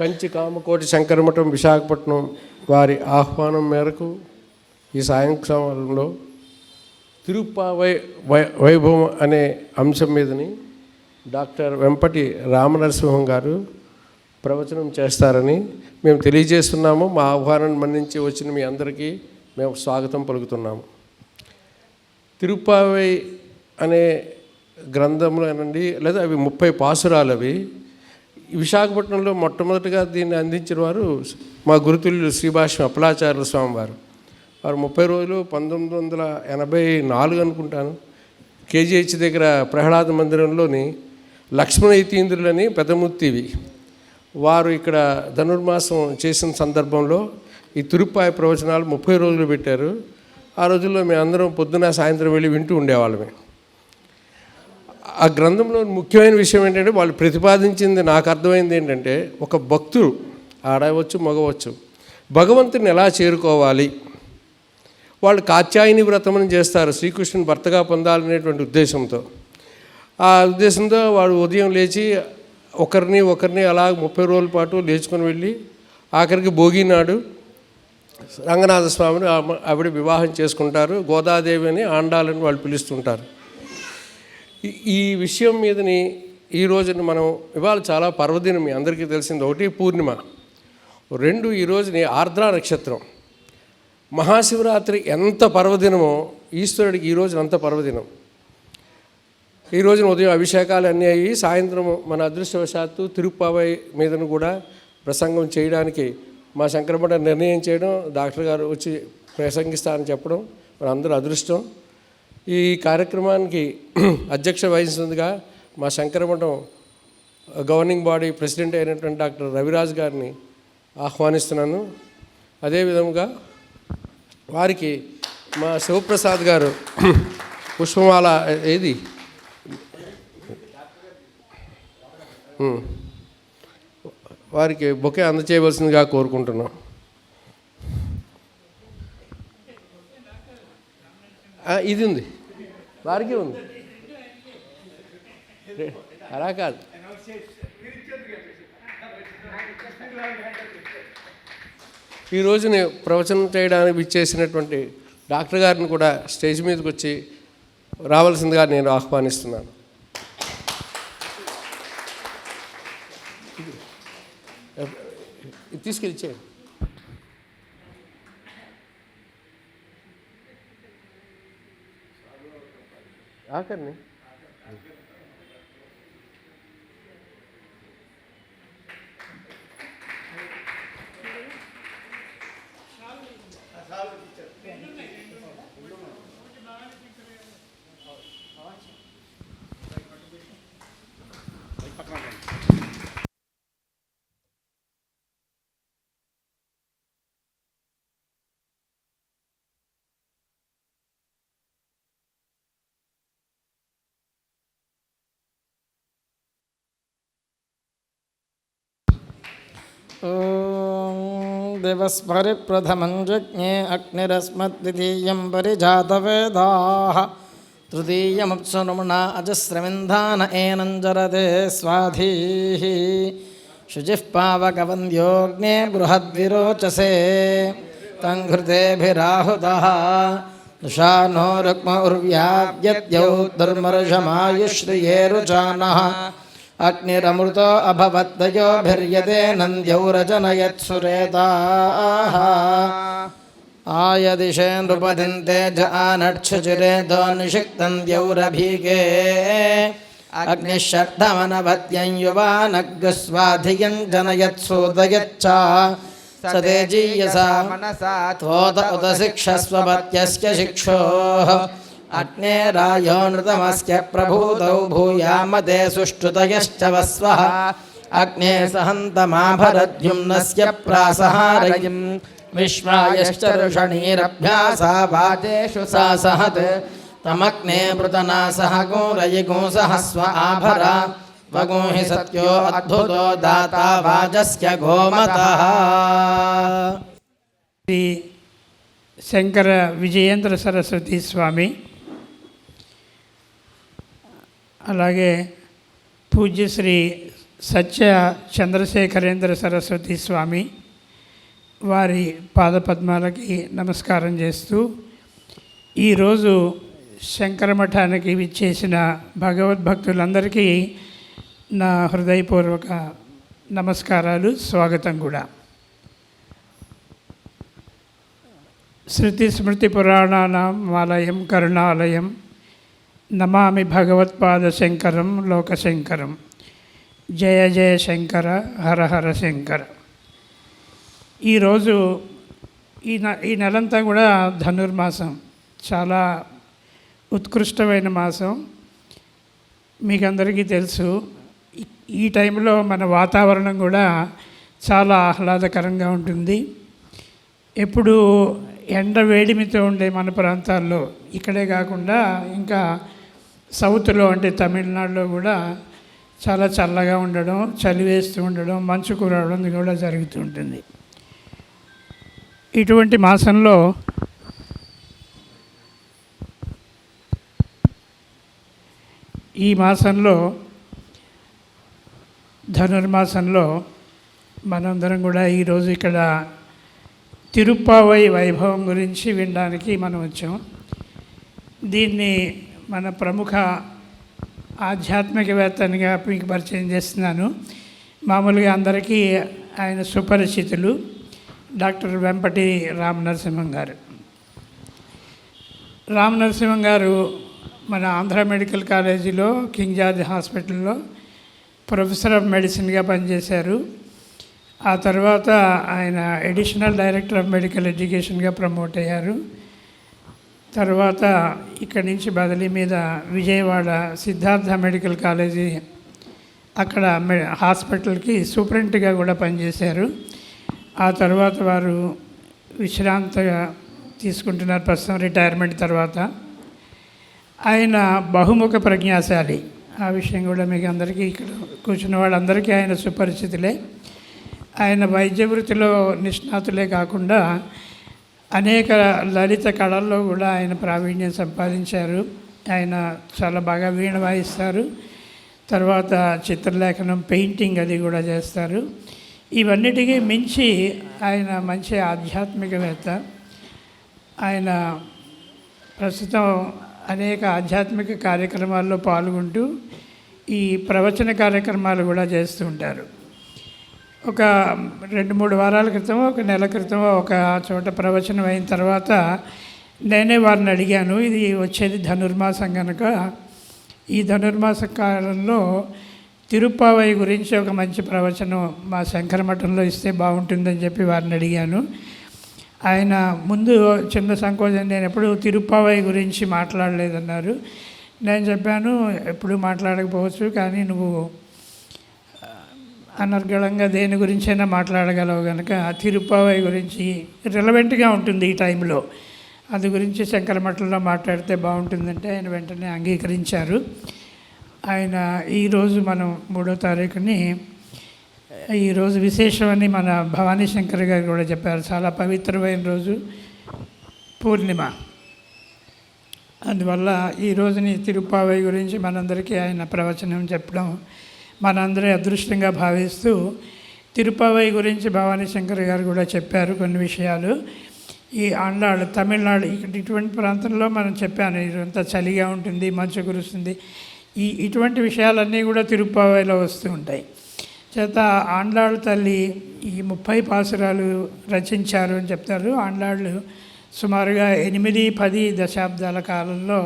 కంచి కామకోటి శంకరమఠం విశాఖపట్నం వారి ఆహ్వానం మేరకు ఈ సాయంకాలంలో తిరుప్పావై వైభవం అనే అంశం మీదని డాక్టర్ వెంపటి రామనరసింహం గారు ప్రవచనం చేస్తారని మేము తెలియజేస్తున్నాము. మా ఆహ్వానాన్ని మన్నించి వచ్చిన మీ అందరికీ మేము స్వాగతం పలుకుతున్నాము. తిరుప్పావై అనే గ్రంథంలో అనండి, లేదా అవి 30 పాసురాలు. అవి విశాఖపట్నంలో మొట్టమొదటిగా దీన్ని అందించిన వారు మా గురుతుల్యులు శ్రీభాష్యం అప్పలాచార్యుల స్వామి వారు. వారు 30 రోజులు 1984 అనుకుంటాను కేజీహెచ్ దగ్గర ప్రహ్లాద మందిరంలోని లక్ష్మణ యతీంద్రులని పెద్దమూర్తివి వారు ఇక్కడ ధనుర్మాసం చేసిన సందర్భంలో ఈ తిరుప్పావై ప్రవచనాలు 30 రోజులు పెట్టారు. ఆ రోజుల్లో మేమందరం పొద్దున సాయంత్రం వెళ్ళి వింటూ ఉండేవాళ్ళమే. ఆ గ్రంథంలో ముఖ్యమైన విషయం ఏంటంటే వాళ్ళు ప్రతిపాదించింది నాకు అర్థమైంది ఏంటంటే, ఒక భక్తుడు ఆడవచ్చు మగవచ్చు భగవంతుని ఎలా చేరుకోవాలి. వాళ్ళు కాత్యాయని వ్రతమని చేస్తారు, శ్రీకృష్ణుని భర్తగా పొందాలనేటువంటి ఉద్దేశంతో. ఆ ఉద్దేశంతో వాడు ఉదయం లేచి ఒకరిని అలా 30 రోజుల పాటు లేచుకొని వెళ్ళి ఆఖరికి భోగి నాడు రంగనాథ స్వామిని ఆవిడ వివాహం చేసుకుంటారు. గోదాదేవి అని ఆండాలని వాళ్ళు పిలుస్తుంటారు. ఈ విషయం మీదని ఈ రోజున మనం ఇవాళ చాలా పర్వదినం, మీ అందరికీ తెలిసింది. 1 పూర్ణిమ, 2 ఈ రోజుని ఆర్ద్ర నక్షత్రం. మహాశివరాత్రి ఎంత పర్వదినమో ఈశ్వరుడికి ఈ రోజున అంత పర్వదినం. ఈ రోజున ఉదయం అభిషేకాలు అన్నీ అయ్యి సాయంత్రం మన అదృష్టవశాత్తు తిరుప్పావై మీదను కూడా ప్రసంగం చేయడానికి మా శంకరమఠం నిర్ణయం చేయడం, డాక్టర్ గారు వచ్చి ప్రసంగిస్తారని చెప్పడం మన అందరూ అదృష్టం. ఈ కార్యక్రమానికి అధ్యక్ష వహించినందుగా మా శంకరమఠం గవర్నింగ్ బాడీ ప్రెసిడెంట్ అయినటువంటి డాక్టర్ రవిరాజ్ గారిని ఆహ్వానిస్తున్నాను. అదేవిధంగా వారికి మా శివప్రసాద్ గారు పుష్పమాల ఏది వారికి బొకే అందచేయవలసిందిగా కోరుకుంటున్నాం. ఇది ఉంది, వారికి ఉంది, అలా కాదు. ఈ రోజుని ప్రవచనం చేయడానికి ఇచ్చేసినటువంటి డాక్టర్ గారిని కూడా స్టేజ్ మీదకి వచ్చి రావాల్సిందిగా నేను ఆహ్వానిస్తున్నాను. తీసుకెళ్ళి చేయండి. ఆఖరిని दिवस्परि प्रथमं जज्ञे अग्निरस्मद्वितीयं परिजातवेदाः तृतीयमुत्सुनुम्ना अजस्रमिन्धान एनञ्जरते स्वाधीः शुचिः पावकवन्द्योऽग्ने बृहद्विरोचसे तङ्घृतेभिराहुतः दुषानो रुक्म उर्व्याद्यद्यौ दुर्मर्षमायुश्रिये रुचानः अग्निरमृतो अभवद्दयोभिर्यते नन्द्यौरजनयत्सुरेताः आयदिशे नृपतिन्ते ज आनक्षचिरेतो निषिक्तं द्यौरभीके अग्निः शर्धमनभत्यं युवानग्स्वाधियं जनयत्सोदयच्च स तेजीयसा मनसा त्वोत उत शिक्षस्वपत्यस्य शिक्षोः अग्नेरायो नृतमस्य प्रभूतौ भूयामते सुष्ठुतयश्च वस्वः अग्ने सहन्तमाभरद्युम्नस्य प्रासहारयिं विश्वायश्च ऋषणीरभ्यासा वाजेषु सा सहत् तमग्ने पृतनासः गोरयिगुंसः स्व आभरा वगुंहि सत्यो अद्भुतो दाता वाजस्य गोमतः. श्री शंकर विजयेंद्र सरस्वती स्वामी అలాగే పూజ్య శ్రీ సత్య చంద్రశేఖరేంద్ర సరస్వతి స్వామి వారి పాదపద్మాలకి నమస్కారం చేస్తూ ఈరోజు శంకరమఠానికి విచ్చేసిన భగవద్భక్తులందరికీ నా హృదయపూర్వక నమస్కారాలు, స్వాగతం కూడా. శృతి స్మృతి పురాణానాం ఆలయం కరుణాలయం నమామి భగవత్పాద శంకరం లోకశంకరం. జయ జయ శంకర, హర హర శంకర. ఈరోజు ఈ నెలంతా కూడా ధనుర్మాసం, చాలా ఉత్కృష్టమైన మాసం. మీకు అందరికీ తెలుసు, ఈ టైంలో మన వాతావరణం కూడా చాలా ఆహ్లాదకరంగా ఉంటుంది. ఎప్పుడు ఎండ వేడిమితో ఉండే మన ప్రాంతాల్లో, ఇక్కడే కాకుండా ఇంకా సౌత్లో అంటే తమిళనాడులో కూడా చాలా చల్లగా ఉండడం, చలి వేస్తూ ఉండడం, మంచు కురవడం కూడా జరుగుతూ ఉంటుంది. ఇటువంటి మాసంలో ఈ మాసంలో ధనుర్మాసంలో మనందరం కూడా ఈరోజు ఇక్కడ తిరుప్పావై వైభవం గురించి వినడానికి మనం వచ్చాం. దీన్ని మన ప్రముఖ ఆధ్యాత్మికవేత్తనిగా మీకు పరిచయం చేస్తున్నాను. మామూలుగా అందరికీ ఆయన సుపరిచితులు, డాక్టర్ వెంపటి రామనరసింహం గారు. రామనరసింహం గారు మన ఆంధ్ర మెడికల్ కాలేజీలో, కింగ్ జార్జ్ హాస్పిటల్లో ప్రొఫెసర్ ఆఫ్ మెడిసిన్గా పనిచేశారు. ఆ తర్వాత ఆయన అడిషనల్ డైరెక్టర్ ఆఫ్ మెడికల్ ఎడ్యుకేషన్గా ప్రమోట్ అయ్యారు. తర్వాత ఇక్కడి నుంచి బదిలీ మీద విజయవాడ సిద్ధార్థ మెడికల్ కాలేజీ, అక్కడ హాస్పిటల్కి సూపరింటెండెంట్గా కూడా పనిచేశారు. ఆ తర్వాత వారు విశ్రాంతిగా తీసుకుంటున్నారు ప్రస్తుతం, రిటైర్మెంట్ తర్వాత. ఆయన బహుముఖ ప్రజ్ఞాశాలి, ఆ విషయం కూడా మీకు అందరికీ, ఇక్కడ కూర్చున్న వాళ్ళందరికీ ఆయన సుపరిచితులే. ఆయన వైద్య వృత్తిలో నిష్ణాతులే కాకుండా అనేక లలిత కళల్లో కూడా ఆయన ప్రావీణ్యం సంపాదించారు. ఆయన చాలా బాగా వీణ వాయిస్తారు, తర్వాత చిత్రలేఖనం, పెయింటింగ్ అది కూడా చేస్తారు. ఇవన్నిటికీ మించి ఆయన మంచి ఆధ్యాత్మికవేత్త. ఆయన ప్రస్తుతం అనేక ఆధ్యాత్మిక కార్యక్రమాల్లో పాల్గొంటూ ఈ ప్రవచన కార్యక్రమాలు కూడా చేస్తూ ఉంటారు. ఒక 2-3 వారాల క్రితం, ఒక నెల క్రితం ఒక చోట ప్రవచనం అయిన తర్వాత నేనే వారిని అడిగాను, ఇది వచ్చేది ధనుర్మాసం కనుక ఈ ధనుర్మాస కాలంలో తిరుప్పావై గురించి ఒక మంచి ప్రవచనం మా శంకరమఠంలో ఇస్తే బాగుంటుందని చెప్పి వారిని అడిగాను. ఆయన ముందు చిన్న సంకోచం, నేను ఎప్పుడు తిరుప్పావై గురించి మాట్లాడలేదన్నారు. నేను చెప్పాను, ఎప్పుడు మాట్లాడకపోవచ్చు, కానీ నువ్వు అనర్గళంగా దేని గురించైనా మాట్లాడగలవు కనుక తిరుప్పావై గురించి రిలవెంట్గా ఉంటుంది ఈ టైంలో, అది గురించి శంకరమఠంలో మాట్లాడితే బాగుంటుందంటే ఆయన వెంటనే అంగీకరించారు. ఆయన ఈరోజు మనం 3వ తారీఖుని, ఈరోజు విశేషమని మన భవానీ శంకర్ గారు కూడా చెప్పారు. చాలా పవిత్రమైన రోజు, పూర్ణిమ. అందువల్ల ఈ రోజుని తిరుప్పావై గురించి మనందరికీ ఆయన ప్రవచనం చెప్పడం మనందరి అదృష్టంగా భావిస్తూ, తిరుప్పావై గురించి భవానీ శంకర్ గారు కూడా చెప్పారు కొన్ని విషయాలు. ఈ ఆండాళ్ళు తమిళనాడు ఇటువంటి ప్రాంతంలో మనం చెప్పాను, ఇదంతా చలిగా ఉంటుంది, మంచు కురుస్తుంది, ఇటువంటి విషయాలన్నీ కూడా తిరుప్పావైలో వస్తూ ఉంటాయి. చేత ఆండాళ్ళ తల్లి ఈ 30 పాసురాలు రచించారు అని చెప్తారు. ఆండాళ్ళు సుమారుగా 8-10 దశాబ్దాల కాలంలో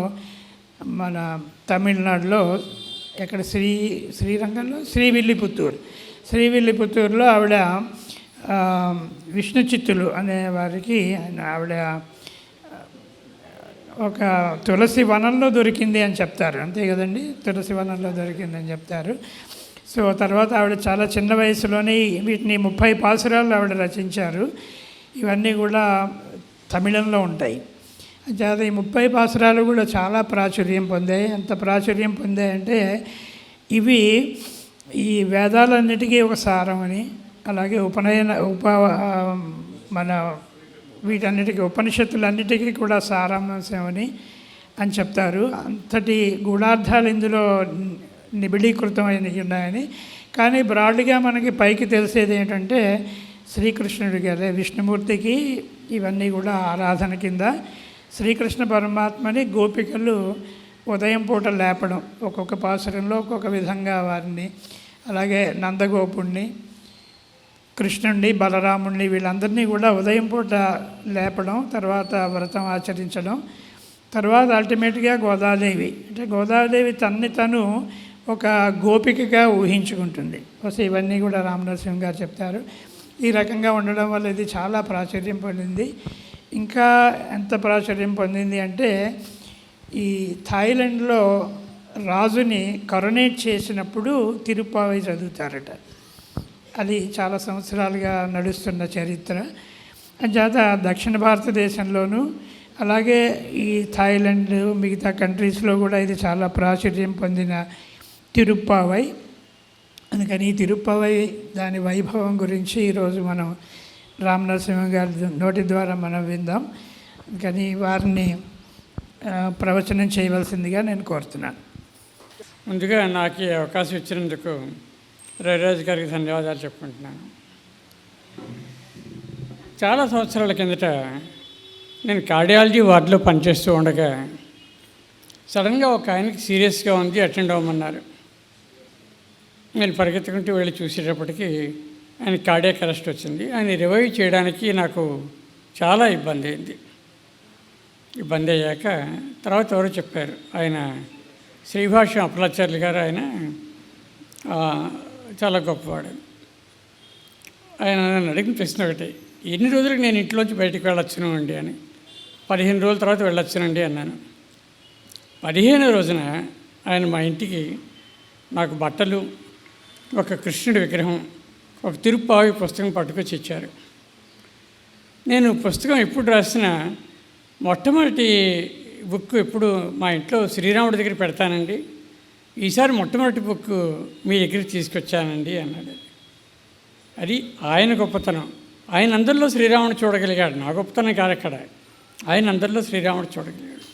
మన తమిళనాడులో, ఎక్కడ శ్రీరంగంలో శ్రీవిల్లిపుత్తూరులో ఆవిడ విష్ణు చిత్తులు అనే వారికి ఆవిడ ఒక తులసి వనంలో దొరికింది అని చెప్తారు, అంతే కదండి, తులసి వనంలో దొరికిందని చెప్తారు. సో తర్వాత ఆవిడ చాలా చిన్న వయసులోనే వీటిని 30 పాసురాలు ఆవిడ రచించారు. ఇవన్నీ కూడా తమిళంలో ఉంటాయి. చేత ఈ 30 పాసురాలు కూడా చాలా ప్రాచుర్యం పొందాయి. ఎంత ప్రాచుర్యం పొందాయంటే ఇవి ఈ వేదాలన్నిటికీ ఒక సారం అని, అలాగే మన వీటన్నిటికీ ఉపనిషత్తులన్నిటికీ కూడా సారాంశం అని చెప్తారు. అంతటి గూఢార్థాలు ఇందులో నిబిడీకృతమైనవి ఉన్నాయని. కానీ బ్రాడ్గా మనకి పైకి తెలిసేది ఏంటంటే శ్రీకృష్ణుడికి, అదే విష్ణుమూర్తికి ఇవన్నీ కూడా ఆరాధన కింద. శ్రీకృష్ణ పరమాత్మని గోపికలు ఉదయం పూట లేపడం, ఒక్కొక్క పాసురంలో ఒక్కొక్క విధంగా వారిని, అలాగే నందగోపుణ్ణి, కృష్ణుణ్ణి, బలరాముణ్ణి, వీళ్ళందరినీ కూడా ఉదయం పూట లేపడం, తర్వాత వ్రతం ఆచరించడం. తర్వాత అల్టిమేట్గా గోదాదేవి, అంటే గోదాదేవి తను ఒక గోపికగా ఊహించుకుంటుంది. సో ఇవన్నీ కూడా రామనరసింహ గారు చెప్తారు. ఈ రకంగా ఉండడం వల్ల ఇది చాలా ప్రాచుర్యం పొందింది. ఇంకా ఎంత ప్రాచుర్యం పొందింది అంటే ఈ థాయిలాండ్లో రాజుని కరోనేట్ చేసినప్పుడు తిరుప్పావై చదువుతారట. అది చాలా సంవత్సరాలుగా నడుస్తున్న చరిత్ర. అంచేత దక్షిణ భారతదేశంలోనూ అలాగే ఈ థాయిలాండ్ మిగతా కంట్రీస్లో కూడా ఇది చాలా ప్రాచుర్యం పొందిన తిరుప్పావై. అందుకని ఈ తిరుప్పావై దాని వైభవం గురించి ఈరోజు మనం రామనరసింహ గారి నోటి ద్వారా మనం విందాం. అందుకని వారిని ప్రవచనం చేయవలసిందిగా నేను కోరుతున్నాను. ముందుగా నాకు ఈ అవకాశం ఇచ్చినందుకు రవిరాజు గారికి ధన్యవాదాలు చెప్పుకుంటున్నాను. చాలా సంవత్సరాల కిందట నేను కార్డియాలజీ వార్డులో పనిచేస్తూ ఉండగా సడన్గా ఒక ఆయనకి సీరియస్గా ఉంది, అటెండ్ అవ్వమన్నారు. నేను పరిగెత్తుకుంటూ వెళ్ళి చూసేటప్పటికి ఆయన కార్డియాక్ అరెస్ట్ వచ్చింది. ఆయన రివైవ్ చేయడానికి నాకు చాలా ఇబ్బంది అయింది. ఇబ్బంది అయ్యాక తర్వాత ఎవరో చెప్పారు, ఆయన శ్రీభాష్యం అప్పలాచార్యులు గారు, ఆయన చాలా గొప్పవాడు. ఆయన నన్ను అడిగిన ప్రశ్న ఒకటి, ఎన్ని రోజులకు నేను ఇంట్లోంచి బయటికి వెళ్ళొచ్చును అండి అని. 15 రోజుల తర్వాత వెళ్ళొచ్చునండి అన్నాను. 15వ రోజున ఆయన మా ఇంటికి నాకు బట్టలు, ఒక కృష్ణుడి విగ్రహం, ఒక తిరుప్పావి పుస్తకం పట్టుకొచ్చి ఇచ్చారు. నేను పుస్తకం ఎప్పుడు రాసిన మొట్టమొదటి బుక్ ఎప్పుడు మా ఇంట్లో శ్రీరాముడి దగ్గర పెడతానండి, ఈసారి మొట్టమొదటి బుక్ మీ దగ్గరికి తీసుకొచ్చానండి అన్నాడు. అది ఆయన గొప్పతనం. ఆయన అందరిలో శ్రీరాముడు చూడగలిగాడు. నా గొప్పతనం కాదు అక్కడ, ఆయన అందరిలో శ్రీరాముడు చూడగలిగాడు.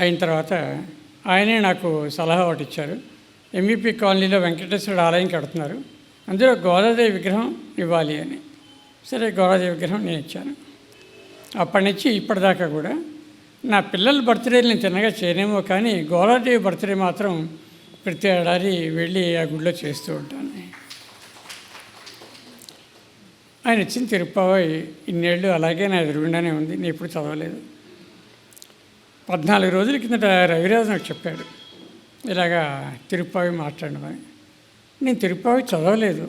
అయిన తర్వాత ఆయనే నాకు సలహా ఒకటి ఇచ్చారు. ఎంవిపి కాలనీలో వెంకటేశ్వరుడు ఆలయం కడుతున్నారు, అందులో గోదాదేవి విగ్రహం ఇవ్వాలి అని. సరే, గోదాదేవి విగ్రహం నేను ఇచ్చాను. అప్పటి నుంచి ఇప్పటిదాకా కూడా నా పిల్లల బర్త్డేలు నేను తిన్నగా చేయనేమో, కానీ గోదాదేవి బర్త్డే మాత్రం ప్రతి ఏడాది వెళ్ళి ఆ గుడిలో చేస్తూ ఉంటాను. ఆయన ఇచ్చిన తిరుప్పావై ఇన్నేళ్ళు అలాగే నా ఎదురుగుండానే ఉంది. నేను ఎప్పుడు చదవలేదు. 14 రోజుల కిందట రవిరాజు నాకు చెప్పాడు, ఇలాగా తిరుప్పావి మాట్లాడమని. నేను తిరుప్పావి చదవలేదు.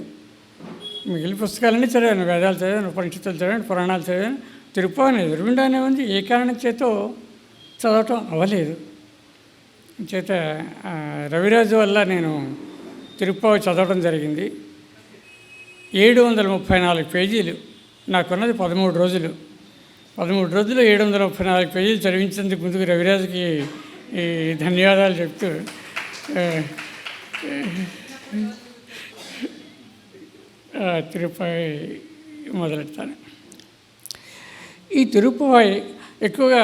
మిగిలిన పుస్తకాలన్నీ చదివాను, వేదాలు చదివాను, ఉపనిషత్తులు చదివాను, పురాణాలు చదివాను. తిరుప్పావిని ఎదురుగుండానే ఉంది. ఏ కారణం చేతో చదవటం అవ్వలేదు. చేత రవిరాజు వల్ల నేను తిరుప్పావి చదవడం జరిగింది. 734 పేజీలు. నాకున్నది 13 రోజులు. 13 రోజులు 734 పేజీలు చదివించేందుకు ముందుకు రవిరాజుకి ధన్యవాదాలు చెప్తూ తిరుప్పావి మొదలెడతాను. ఈ తిరుప్పావి ఎక్కువగా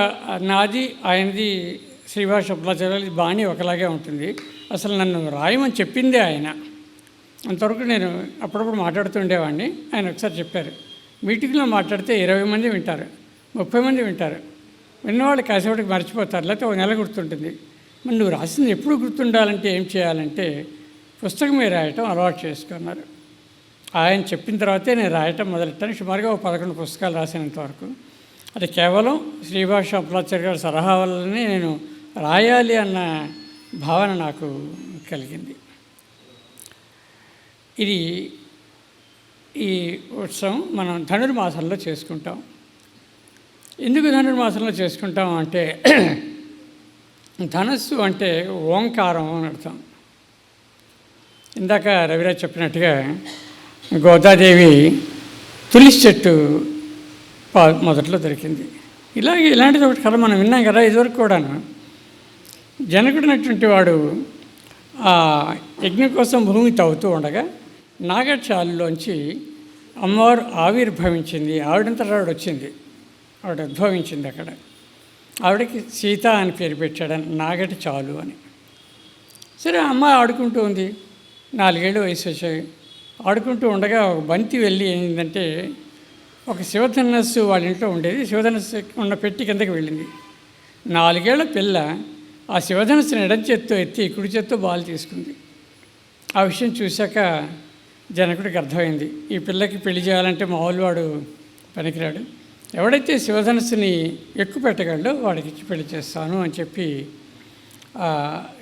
నాది, ఆయనది శ్రీభాష అప్పలాచార్యులు బాణి ఒకలాగే ఉంటుంది. అసలు నన్ను రాయమని చెప్పిందే ఆయన. అంతవరకు నేను అప్పుడప్పుడు మాట్లాడుతుండేవాడిని. ఆయన ఒకసారి చెప్పారు, మీటింగ్లో మాట్లాడితే 20 మంది వింటారు, 30 మంది వింటారు. విన్నవాళ్ళు కాసేపటికి మర్చిపోతారు, లేకపోతే ఒక నెల గుర్తుంటుంది. మరి నువ్వు రాసింది ఎప్పుడు గుర్తుండాలంటే ఏం చేయాలంటే పుస్తకమే రాయటం అలవాటు చేసుకున్నారు. ఆయన చెప్పిన తర్వాతే నేను రాయటం మొదలెట్టాను. సుమారుగా 11 పుస్తకాలు రాసినంతవరకు. అది కేవలం శ్రీభాష అప్పలాచార్య గారి సలహా వల్లనే నేను రాయాలి అన్న భావన నాకు కలిగింది. ఇది ఈ ఉత్సవం మనం ధనుర్మాసంలో చేసుకుంటాం. ఎందుకు ధనుర్మాసంలో చేసుకుంటాం అంటే ధనస్సు అంటే ఓంకారం అని అర్థం. ఇందాక రవిరాజ్ చెప్పినట్టుగా గోదాదేవి తులసి చెట్టు మొదట్లో దొరికింది. ఇలాంటిది ఒకటి కథ మనం విన్నాం కదా ఇదివరకు కూడాను. జనకుడినటువంటి వాడు ఆ యజ్ఞం కోసం భూమి తవ్వుతూ ఉండగా నాగచాలులోంచి అమ్మవారు ఆవిర్భవించింది. ఆవిడంతటా ఆవిడ వచ్చింది, ఆవిడ ఉద్భవించింది అక్కడ. ఆవిడకి సీత అని పేరు పెట్టాడు, నాగటి చాలు అని. సరే అమ్మ ఆడుకుంటూ ఉంది, 4 ఏళ్ళు వయసు వచ్చాయి. ఆడుకుంటూ ఉండగా ఒక బంతి వెళ్ళి ఏంటంటే ఒక శివధనస్సు వాళ్ళ ఇంట్లో ఉండేది, శివధనస్సు ఉన్న పెట్టి కిందకి వెళ్ళింది. 4 ఏళ్ల పిల్ల ఆ శివధనస్సుని ఎడం చేత్తో ఎత్తి కుడి చేత్తో బాల్ తీసుకుంది. ఆ విషయం చూశాక జనకుడికి అర్థమైంది, ఈ పిల్లకి పెళ్లి చేయాలంటే మామూలు వాడు పనికిరాడు, ఎవడైతే శివధనస్సుని ఎక్కువ పెట్టగలడో వాడికి ఇచ్చి పెళ్లి చేస్తాను అని చెప్పి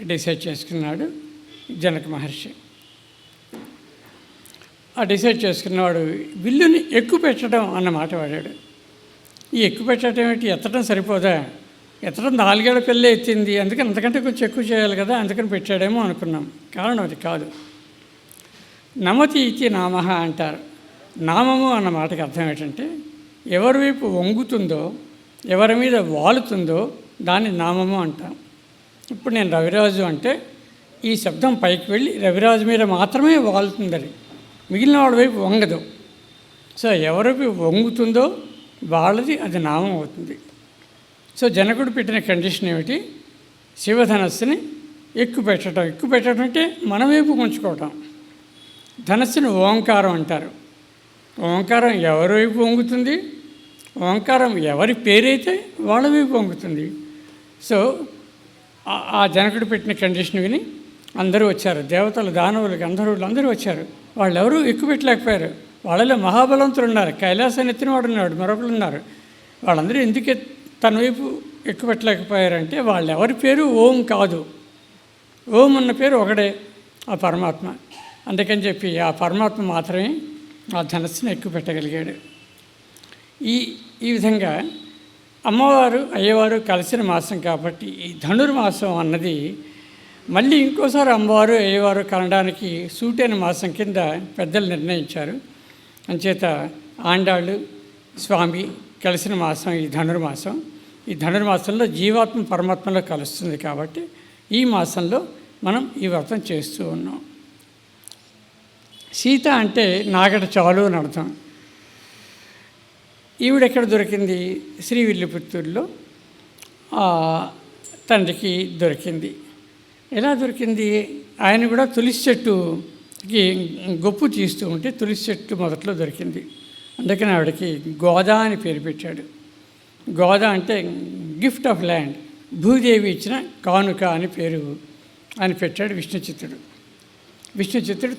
డిసైడ్ చేసుకున్నాడు జనక మహర్షి. ఆ డిసైడ్ చేసుకున్నవాడు విల్లుని ఎక్కువ పెట్టడం అన్న మాట వాడాడు. ఈ ఎక్కువ పెట్టడం ఏంటి, ఎత్తడం సరిపోదా, ఎత్తడం 4 ఏళ్ల పిల్ల ఎత్తింది, అందుకని అంతకంటే కొంచెం ఎక్కువ చేయాలి కదా, అందుకని పెట్టాడేమో అనుకున్నాం. కారణం అది కాదు. నమతి ఇతి నామః అంటారు. నామము అన్న మాటకి అర్థం ఏంటంటే ఎవరి వైపు వంగుతుందో, ఎవరి మీద వాలుతుందో దాన్ని నామము అంటాం. ఇప్పుడు నేను రవిరాజు అంటే ఈ శబ్దం పైకి వెళ్ళి రవిరాజు మీద మాత్రమే వాలుతుంది, అది మిగిలిన వాళ్ళ వైపు వంగదు. సో ఎవరికి వంగుతుందో వాళ్ళది అది నామం అవుతుంది. సో జనకుడు పెట్టిన కండిషన్ ఏమిటి, శివధనస్సుని ఎక్కువ పెట్టడం అంటే మన వైపు ఉంచుకోవటం. ధనస్సుని ఓంకారం అంటారు. ఓంకారం ఎవరి వైపు వంగుతుంది, ఓంకారం ఎవరి పేరైతే వాళ్ళ వైపు వంగుతుంది. సో ఆ జనకుడు పెట్టిన కండిషన్ విని అందరూ వచ్చారు, దేవతలు, దానవులు, గంధర్వులు అందరూ వచ్చారు. వాళ్ళు ఎవరూ ఎక్కువ పెట్టలేకపోయారు. వాళ్ళలో మహాబలవంతులు ఉన్నారు, కైలాసాన్ని ఎత్తిన వాడు ఉన్నాడు, మరొకరు ఉన్నారు. వాళ్ళందరూ ఎందుకు తన వైపు ఎక్కువ పెట్టలేకపోయారంటే వాళ్ళు ఎవరి పేరు ఓం కాదు. ఓం అన్న పేరు ఒకడే, ఆ పరమాత్మ. అందుకని చెప్పి ఆ పరమాత్మ మాత్రమే ఆ ధనస్సును ఎక్కువ పెట్టగలిగాడు. ఈ విధంగా అమ్మవారు అయ్యవారు కలిసిన మాసం కాబట్టి ఈ ధనుర్మాసం అన్నది మళ్ళీ ఇంకోసారి అమ్మవారు అయ్యవారు కనడానికి సూటైన మాసం కింద పెద్దలు నిర్ణయించారు. అంచేత ఆండాళ్ళు స్వామి కలిసిన మాసం ఈ ధనుర్మాసం. ఈ ధనుర్మాసంలో జీవాత్మ పరమాత్మలో కలుస్తుంది కాబట్టి ఈ మాసంలో మనం ఈ వ్రతం చేస్తూ ఉన్నాం. సీత అంటే నాగట చాలు అని అర్థం. ఈవిడెక్కడ దొరికింది, శ్రీవిల్లిపుత్తూరులో తండ్రికి దొరికింది. ఎలా దొరికింది, ఆయన కూడా తులసి చెట్టుకి గొప్పు తీస్తూ ఉంటే తులసి చెట్టు మొదట్లో దొరికింది. అందుకని ఆవిడకి గోదా అని పేరు పెట్టాడు. గోదా అంటే గిఫ్ట్ ఆఫ్ ల్యాండ్, భూదేవి ఇచ్చిన కానుక అని పేరు అని పెట్టాడు విష్ణుచిత్తుడు. విష్ణుచిత్తుడు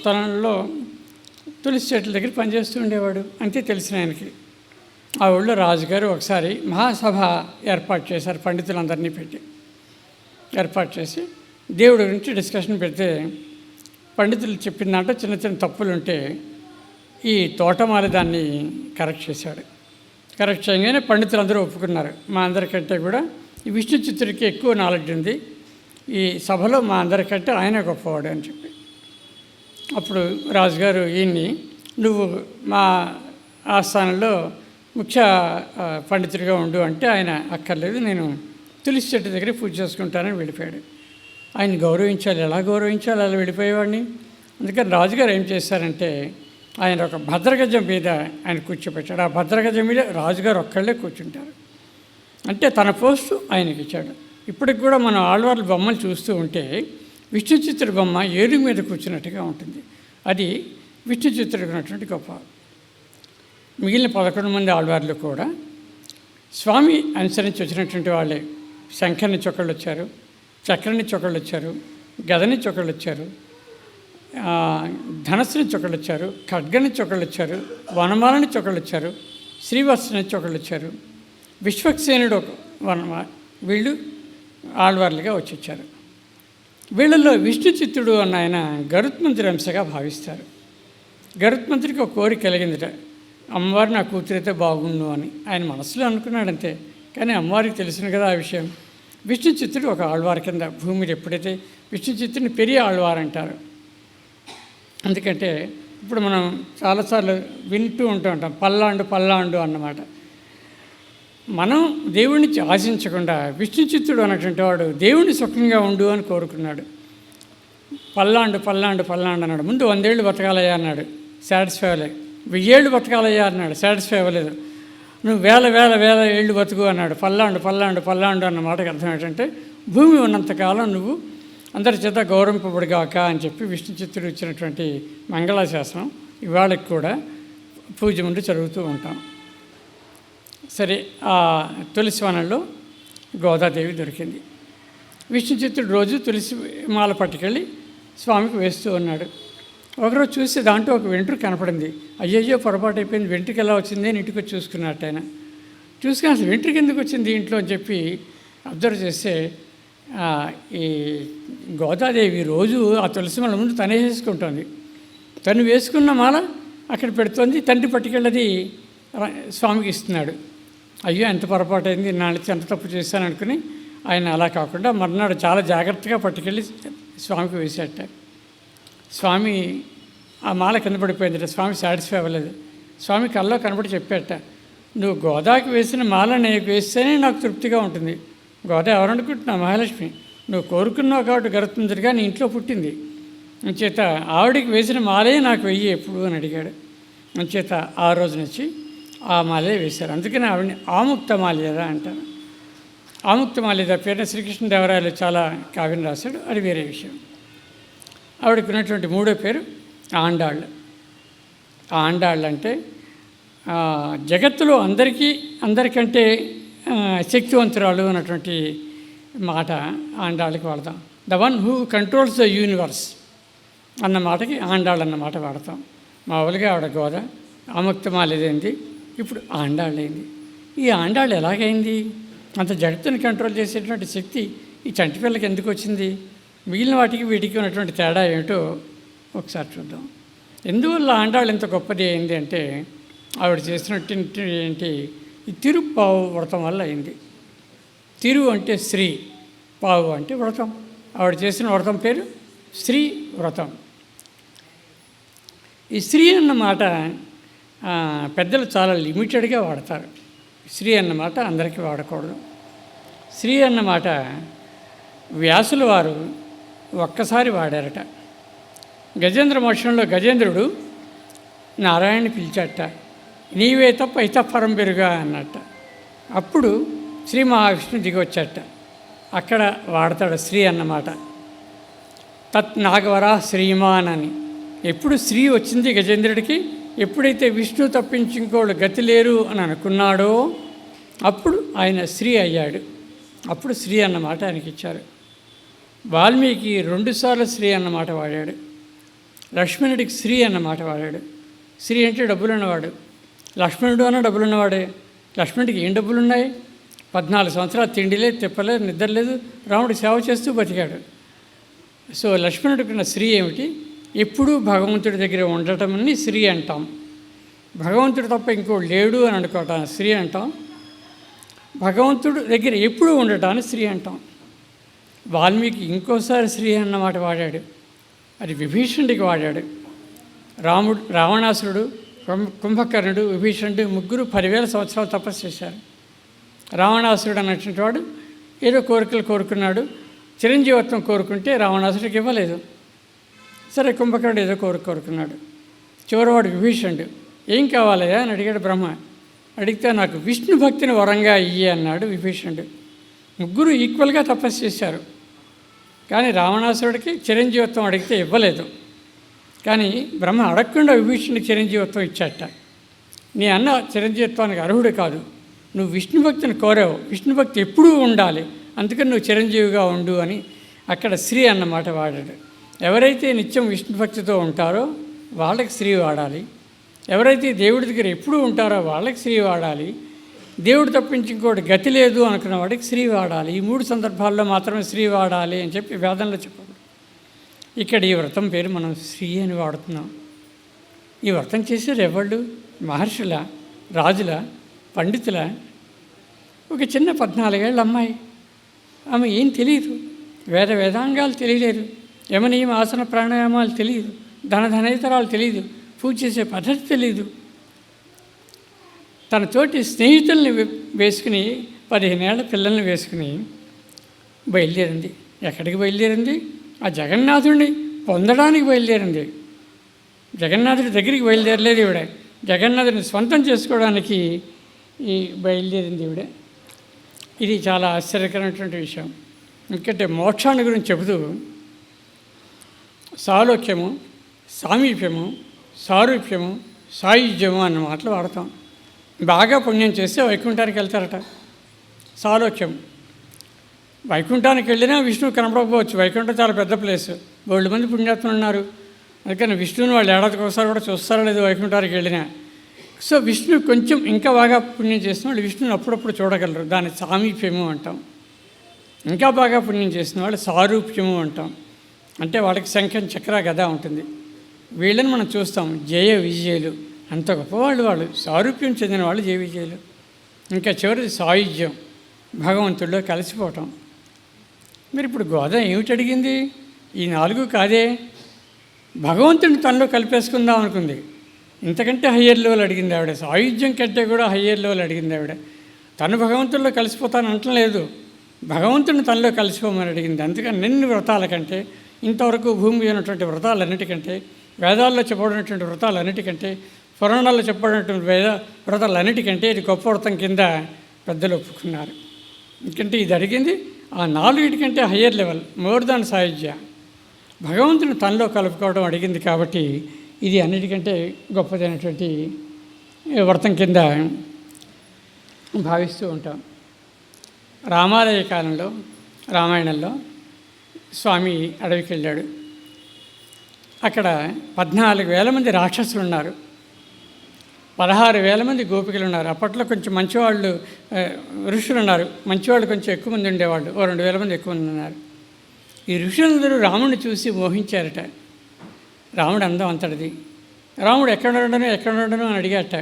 తనలో తులసి చెట్ల దగ్గర పనిచేస్తూ ఉండేవాడు, అంతే తెలిసిన ఆయనకి. ఆ ఊళ్ళో రాజుగారు ఒకసారి మహాసభ ఏర్పాటు చేశారు, పండితులందరినీ పెట్టి ఏర్పాటు చేసి దేవుడి గురించి డిస్కషన్ పెడితే పండితులు చెప్పిన దాంట్లో చిన్న చిన్న తప్పులు ఉంటే ఈ తోటమాలి దాన్ని కరెక్ట్ చేశాడు. కరెక్ట్ చేయగానే పండితులందరూ ఒప్పుకున్నారు. మా అందరికంటే కూడా ఈ విష్ణుచిత్తుడికి ఎక్కువ నాలెడ్జ్ ఉంది, ఈ సభలో మా అందరికంటే ఆయన గొప్పవాడు అని చెప్పి. అప్పుడు రాజుగారు ఈయన్ని నువ్వు మా ఆస్థానంలో ముఖ్య పండితుడిగా ఉండు అంటే ఆయన అక్కర్లేదు, నేను తులసి చెట్టు దగ్గర పూజ చేసుకుంటానని వెళ్ళిపోయాడు. ఆయన గౌరవించాలి, ఎలా గౌరవించాలి అలా వెళ్ళిపోయేవాడిని. అందుకని రాజుగారు ఏం చేశారంటే ఆయన ఒక భద్రగజం మీద ఆయన కూర్చోపెట్టాడు. ఆ భద్రగజం మీద రాజుగారు ఒక్కళ్ళే కూర్చుంటారు. అంటే తన పోస్టు ఆయనకి ఇచ్చాడు. ఇప్పటికి కూడా మనం ఆళ్వార్ల బొమ్మలు చూస్తూ ఉంటే విష్ణుచిత్తుడి బొమ్మ ఏనుగు మీద కూర్చున్నట్టుగా ఉంటుంది. అది విష్ణుచిత్తుడికి ఉన్నటువంటి గొప్ప. మిగిలిన 11 మంది ఆళ్వార్లు కూడా స్వామి అనుసరించి వచ్చినటువంటి వాళ్ళే. శంఖ నుంచి ఒకళ్ళు వచ్చారు, చక్రం నుంచి ఒకళ్ళు వచ్చారు, గద నుంచి ఒకళ్ళు వచ్చారు, ధనస్సు నుంచి ఒకళ్ళు వచ్చారు, ఖడ్గ నుంచి ఒకళ్ళు వచ్చారు, వనమాల నుంచి ఒకళ్ళు వచ్చారు, శ్రీవత్స నుంచి ఒకళ్ళు వచ్చారు, విశ్వక్సేనుడు ఒక వీళ్ళు ఆళ్వార్లుగా వచ్చారు. వీళ్ళల్లో విష్ణుచిత్తుడు అన్న ఆయన గరుత్మంతుడి అంశగా భావిస్తారు. గరుత్మంతుడికి ఒక కోరిక కలిగిందిట, అమ్మవారు నా కూతురైతే బాగుండు అని ఆయన మనసులో అనుకున్నాడంతే. కానీ అమ్మవారికి తెలిసింది కదా ఆ విషయం. విష్ణుచిత్తుడు ఒక ఆళ్వార్ కింద భూమిలో ఎప్పుడైతే విష్ణుచిత్తుడిని పెరియ ఆళ్వార్ అంటారు. ఎందుకంటే ఇప్పుడు మనం చాలాసార్లు వింటూ ఉంటాం పల్లాండు అన్నమాట. మనం దేవుడి నుంచి ఆశించకుండా విష్ణుచిత్తుడు అన్నటువంటి వాడు దేవుడిని సుఖంగా ఉండు అని కోరుకున్నాడు. పల్లాండు అన్నాడు. ముందు 100 ఏళ్ళు బతకాలయ్యా అన్నాడు, సాటిస్ఫై అవ్వలేదు. 1000 ఏళ్ళు బతకాలయ్యా అన్నాడు, సాటిస్ఫై అవ్వలేదు. నువ్వు వేల ఏళ్ళు బతుకు అన్నాడు. పల్లాండు అన్న మాటకు అర్థం ఏంటంటే భూమి ఉన్నంతకాలం నువ్వు అందరి చేత గౌరవింపబడిగాక అని చెప్పి విష్ణు చిత్తుడు ఇచ్చినటువంటి మంగళాశాసనం ఇవాళకి కూడా పూజ ముందు జరుగుతూ ఉంటాం. సరే, ఆ తులసి వనంలో గోదాదేవి దొరికింది. విష్ణు చిత్తుడు రోజు తులసి మాల పట్టుకెళ్ళి స్వామికి వేస్తూ ఉన్నాడు. ఒకరోజు చూసి దాంట్లో ఒక వెంట్రుక కనపడింది. అయ్యయ్యో పొరపాటు అయిపోయింది, వెంట్రుక ఎలా వచ్చింది అని ఇంటికి వచ్చి చూసుకున్నట్టు ఆయన. చూసుకుని అసలు వెంట్రుక ఎందుకు వచ్చింది ఇంట్లో అని చెప్పి అబ్జర్వ్ చేస్తే ఈ గోదాదేవి రోజు ఆ తులసి మాల ముందు తనే వేసుకుంటుంది. తను వేసుకున్న మాల అక్కడ పెడుతోంది, తండ్రి పట్టుకెళ్ళది స్వామికి ఇస్తున్నాడు. అయ్యో ఎంత పొరపాటు అయింది, నా నుంచి ఎంత తప్పు చేశాను అనుకుని ఆయన అలా కాకుండా మర్నాడు చాలా జాగ్రత్తగా పట్టుకెళ్ళి స్వామికి వేసేట. స్వామి ఆ మాల కింద పడిపోయింది. స్వామి సాటిస్ఫై అవ్వలేదు. స్వామి కల్లో కనబడి చెప్పేట, నువ్వు గోదాకి వేసిన మాల నేను వేస్తేనే నాకు తృప్తిగా ఉంటుంది. గోదా ఎవరనుకుంటున్నావు? మహాలక్ష్మి. నువ్వు కోరుకున్నావు కాబట్టి గరుతుందిగా నీ ఇంట్లో పుట్టింది. అంచేత ఆవిడికి వేసిన మాలే నాకు వెయ్యి ఎప్పుడు అని అడిగాడు. అంచేత ఆ రోజు నుంచి ఆ మాలే వేశారు. అందుకని ఆవిడని ఆముక్త మాల్యద అంటారు. ఆముక్త మాల్యద పేరున శ్రీకృష్ణదేవరాయలు చాలా కావ్యం రాశాడు, అది వేరే విషయం. ఆవిడకి ఉన్నటువంటి మూడో పేరు ఆండాళ్ళు. ఆండాళ్ళు అంటే జగత్తులో అందరికంటే శక్తివంతురాలు అన్నటువంటి మాట ఆండాళ్ళకి వాడతాం. The one who controls the universe అన్న మాటకి ఆండాళ్ళు అన్న మాట వాడతాం. మామూలుగా ఆవిడ గోద ఆముక్తమాలేదైంది, ఇప్పుడు ఆండాళ్ళైంది. ఈ ఆండాళ్ళు ఎలాగైంది? అంత జగత్తుని కంట్రోల్ చేసేటువంటి శక్తి ఈ చంటి పిల్లకి ఎందుకు వచ్చింది? మిగిలిన వాటికి వీటికి ఉన్నటువంటి తేడా ఏమిటో ఒకసారి చూద్దాం. ఎందువల్ల ఆండాళ్ళు ఎంత గొప్పది అయింది అంటే ఆవిడ చేసినటువంటి ఏంటి, ఈ తిరుప్పావు వ్రతం వల్ల అయింది. తిరు అంటే శ్రీ, పావు అంటే వ్రతం. ఆవిడ చేసిన వ్రతం పేరు శ్రీ వ్రతం. ఈ స్త్రీ అన్నమాట పెద్దలు చాలా లిమిటెడ్గా వాడతారు. స్త్రీ అన్నమాట అందరికీ వాడకూడదు. స్త్రీ అన్నమాట వ్యాసుల వారు ఒక్కసారి వాడారట. గజేంద్ర మోక్షంలో గజేంద్రుడు నారాయణని పిలిచాట, నీవే తప్ప ఇతపరం పెరుగా అన్నట్ట. అప్పుడు శ్రీ మహావిష్ణు దిగొచ్చట. అక్కడ వాడతాడు స్త్రీ అన్నమాట. తత్ నాగవరా శ్రీమాన్ అని. ఎప్పుడు స్త్రీ వచ్చింది గజేంద్రుడికి, ఎప్పుడైతే విష్ణు తప్పించి ఇంకోళ్ళు గతి లేరు అని అనుకున్నాడో అప్పుడు ఆయన స్త్రీ అయ్యాడు. అప్పుడు స్త్రీ అన్నమాట ఆయనకి ఇచ్చారు. వాల్మీకి 2 సార్లు స్త్రీ అన్నమాట వాడాడు. లక్ష్మణుడికి స్త్రీ అన్నమాట వాడాడు. స్త్రీ అంటే డబ్బులు ఉన్నవాడు. లక్ష్మణుడు అన్న డబ్బులు ఉన్నవాడే. లక్ష్మణుడికి ఏం డబ్బులు ఉన్నాయి? 14 సంవత్సరాలు తిండి లేదు, తిప్పలేదు, నిద్ర లేదు, రాముడు సేవ చేస్తూ బతికాడు. సో లక్ష్మణుడికి ఉన్న స్త్రీ ఏమిటి? ఎప్పుడూ భగవంతుడి దగ్గర ఉండటంని స్త్రీ అంటాం. భగవంతుడు తప్ప ఇంకో లేడు అని అనుకోవటాన్ని స్త్రీ అంటాం. భగవంతుడు దగ్గర ఎప్పుడూ ఉండటాన్ని స్త్రీ అంటాం. వాల్మీకి ఇంకోసారి స్త్రీ అన్నమాట వాడాడు. అది విభీషణుడికి వాడాడు. రావణాసురుడు, కుంభకర్ణుడు, విభీషణుడు ముగ్గురు 10,000 సంవత్సరాలు తపస్సు చేశారు. రావణాసురుడు అన్నటువంటి వాడు ఏదో కోరికలు కోరుకున్నాడు. చిరంజీవత్వం కోరుకుంటే రావణాసుడికి ఇవ్వలేదు. సరే, కుంభకర్ణుడు ఏదో కోరుకున్నాడు. చివరివాడు విభీషణుడు. ఏం కావాలయ్యా అని అడిగాడు బ్రహ్మ. అడిగితే నాకు విష్ణు భక్తిని వరంగా ఇయ్యి అన్నాడు విభీషణుడు. ముగ్గురు ఈక్వల్గా తపస్సు చేశారు. కానీ రావణాసురుడికి చిరంజీవత్వం అడిగితే ఇవ్వలేదు. కానీ బ్రహ్మ అడగకుండా విభీషణుడికి చిరంజీవత్వం ఇచ్చాట. నీ అన్న చిరంజీవత్వానికి అర్హుడు కాదు, నువ్వు విష్ణు భక్తిని కోరావు, విష్ణు భక్తి ఎప్పుడూ ఉండాలి, అందుకని నువ్వు చిరంజీవిగా ఉండు అని అక్కడ స్త్రీ అన్నమాట వాడాడు. ఎవరైతే నిత్యం విష్ణు భక్తితో ఉంటారో వాళ్ళకి స్త్రీ వాడాలి. ఎవరైతే దేవుడి దగ్గర ఎప్పుడూ ఉంటారో వాళ్ళకి స్త్రీ వాడాలి. దేవుడు తప్పించి ఇంకోటి గతి లేదు అనుకున్న వాడికి స్త్రీ వాడాలి. ఈ 3 సందర్భాల్లో మాత్రమే స్త్రీ వాడాలి అని చెప్పి వేదంలో చెప్పబడి, ఇక్కడ ఈ వ్రతం పేరు మనం స్త్రీ అని వాడుతున్నాం. ఈ వ్రతం చేసేది ఎవళ్ళు? మహర్షుల, రాజుల, పండితుల? ఒక చిన్న 14 ఏళ్ళ అమ్మాయి, ఆమె ఏం తెలియదు, వేదాంగాలు తెలియలేదు, యమనియమ ఆసన ప్రాణాయామాలు తెలియదు, ధనేతరాలు తెలియదు, పూజ చేసే పద్ధతి తెలియదు. తన తోటి స్నేహితుల్ని వేసుకుని 15 ఏళ్ల పిల్లల్ని వేసుకుని బయలుదేరింది. ఎక్కడికి బయలుదేరింది? ఆ జగన్నాథుడిని పొందడానికి బయలుదేరింది. జగన్నాథుడి దగ్గరికి బయలుదేరలేదు ఈవిడ, జగన్నాథుడిని స్వంతం చేసుకోవడానికి బయలుదేరింది ఈవిడ. ఇది చాలా ఆశ్చర్యకరమైనటువంటి విషయం. ఎందుకంటే మోక్షాన్ని గురించి చెబుతూ సాలోక్యము, సామీప్యము, సారూప్యము, సాయుజ్యము అన్న మాటలు వాడతాం. బాగా పుణ్యం చేస్తే వైకుంఠానికి వెళ్తారట. సాలోక్యం, వైకుంఠానికి వెళ్ళినా విష్ణువు కనపడకపోవచ్చు. వైకుంఠం చాలా పెద్ద ప్లేస్, బోల్డ్ మంది పుణ్యాత్ములు ఉన్నారు. అందుకని విష్ణువుని వాళ్ళు ఏడాదికి ఒకసారి కూడా చూస్తారో లేదు వైకుంఠానికి వెళ్ళినా. సో విష్ణు కొంచెం ఇంకా బాగా పుణ్యం చేసిన వాళ్ళు విష్ణువుని అప్పుడప్పుడు చూడగలరు. దాన్ని సామీప్యము అంటాం. ఇంకా బాగా పుణ్యం చేసిన వాళ్ళు సారూప్యము అంటాం. అంటే వాళ్ళకి శంఖం, చక్ర, గద ఉంటుంది. వీళ్ళని మనం చూస్తాం జయ విజయులు, అంత గొప్పవాళ్ళు వాళ్ళు. సారూప్యం చెందిన వాళ్ళు జయ విజయులు. ఇంకా చివరిది సాయుధ్యం, భగవంతుడిలో కలిసిపోవటం. మీరు ఇప్పుడు గోద ఏమిటి అడిగింది? ఈ 4 కాదే, భగవంతుడిని తనలో కలిపేసుకుందాం అనుకుంది. ఇంతకంటే హయ్యర్ లెవెల్ అడిగింది ఆవిడ. సాయుధ్యం కంటే కూడా హయ్యర్ లెవెల్ అడిగింది ఆవిడ. తను భగవంతుడిలో కలిసిపోతాను అంటలేదు, భగవంతుడిని తనలో కలిసిపోమని అడిగింది. అందుకని నిన్ను వ్రతాల కంటే, ఇంతవరకు భూమి మీద ఉన్నటువంటి వ్రతాలన్నిటికంటే, వేదాల్లో చెప్పబడినటువంటి వ్రతాలన్నిటికంటే, పురాణాల్లో చెప్పబడినటువంటి వ్రతాలన్నిటికంటే ఇది గొప్ప వ్రతం కింద పెద్దలు ఒప్పుకున్నారు. ఎందుకంటే ఇది అడిగింది ఆ 4 హయ్యర్ లెవెల్, మోర్ దాన్ సాయుధ్య, భగవంతుని తనలో కలుపుకోవడం అడిగింది. కాబట్టి ఇది అన్నిటికంటే గొప్పదైనటువంటి వ్రతం కింద భావిస్తూ ఉంటాం. రామాలయ కాలంలో, రామాయణంలో స్వామి అడవికి వెళ్ళాడు. అక్కడ 14,000 మంది రాక్షసులు ఉన్నారు, 16,000 మంది గోపికలు ఉన్నారు. అప్పట్లో కొంచెం మంచివాళ్ళు, ఋషులు ఉన్నారు. మంచివాళ్ళు కొంచెం ఎక్కువ మంది ఉండేవాళ్ళు, 2,000 మంది ఎక్కువ మంది ఉన్నారు. ఈ ఋషులందరూ రాముడిని చూసి మోహించారట. రాముడు అందం అంతటిది. రాముడు ఎక్కడ ఉండను అని అడిగాట.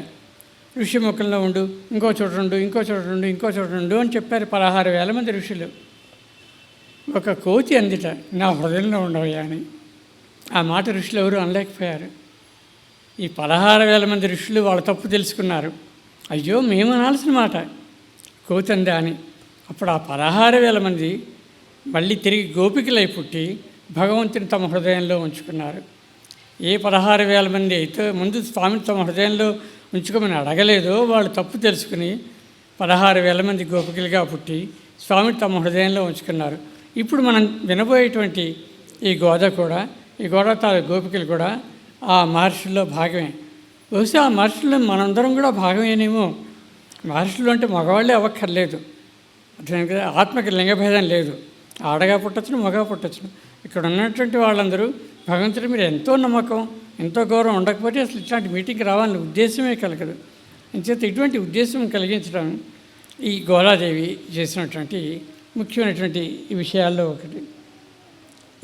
ఋషి ముఖంలో ఉండు, ఇంకో చోట ఉండు, ఇంకో చోట ఉండు, ఇంకో చోట ఉండు అని చెప్పారు 16,000 మంది ఋషులు. ఒక కోతి అందిట, నా హృదయంలో ఉండవయ్యా అని. ఆ మాట ఋషులు ఎవరు అనలేకపోయారు. ఈ 16,000 మంది ఋషులు వాళ్ళ తప్పు తెలుసుకున్నారు. అయ్యో మేము అనాల్సిన మాట కోతి అందా అని. అప్పుడు ఆ 16,000 మంది మళ్ళీ తిరిగి గోపికలై పుట్టి భగవంతుని తమ హృదయంలో ఉంచుకున్నారు. ఏ 16,000 మంది అయితే ముందు స్వామిని తమ హృదయంలో ఉంచుకోమని అడగలేదో వాళ్ళు తప్పు తెలుసుకుని 16,000 మంది గోపికలుగా పుట్టి స్వామిని తమ హృదయంలో ఉంచుకున్నారు. ఇప్పుడు మనం వినబోయేటువంటి ఈ గోద కూడా, ఈ గోదావతార గోపికలు కూడా ఆ మహర్షుల్లో భాగమే. బహుశా ఆ మహర్షుల్లో మనందరం కూడా భాగమేనేమో. మహర్షులు అంటే మగవాళ్ళే అవ్వక్కర్లేదు, అర్థమైంది. ఆత్మకి లింగభేదం లేదు, ఆడగా పుట్టచ్చును, మగగా పుట్టచ్చును. ఇక్కడ ఉన్నటువంటి వాళ్ళందరూ భగవంతుడి మీద ఎంతో నమ్మకం, ఎంతో గౌరవం ఉండకపోతే అసలు ఇట్లాంటి మీటింగ్కి రావాలని ఉద్దేశమే కలగదు. అంచేత ఇటువంటి ఉద్దేశం కలిగించడం ఈ గోదాదేవి చేసినటువంటి ముఖ్యమైనటువంటి ఈ విషయాల్లో ఒకటి.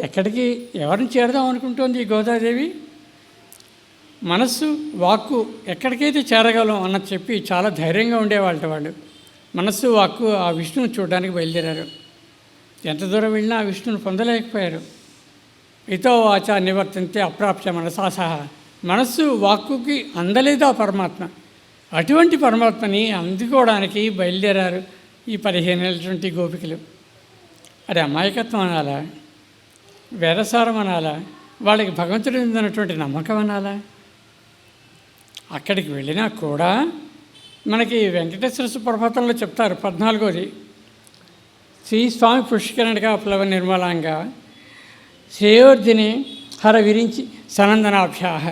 ఎక్కడికి ఎవరిని చేరదాం అనుకుంటోంది ఈ గోదాదేవి? మనస్సు, వాక్కు ఎక్కడికైతే చేరగలం అన్నది చెప్పి చాలా ధైర్యంగా ఉండేవాళ్ళ వాళ్ళు. మనస్సు, వాక్కు ఆ విష్ణువుని చూడడానికి బయలుదేరారు. ఎంత దూరం వెళ్ళినా ఆ విష్ణువుని పొందలేకపోయారు. ఇతో వాచ నివర్తంతే అప్రాప్య మనసా సహా. మనస్సు, వాక్కుకి అందలేదు ఆ పరమాత్మ. అటువంటి పరమాత్మని అందుకోవడానికి బయలుదేరారు ఈ 15,000 గోపికలు. అది అమాయకత్వం అనాలా, వేదసారం అనాలా, వాళ్ళకి భగవంతుడి మీద ఉన్నటువంటి నమ్మకం అనాలా? అక్కడికి వెళ్ళినా కూడా మనకి వెంకటేశ్వర సుప్రభాతంలో చెప్తారు 14వది, శ్రీ స్వామి పుష్కరణిగా ప్లవ నిర్మలాంగా శ్రేయోర్ధిని హర విరించి సనందనాభ్యాహ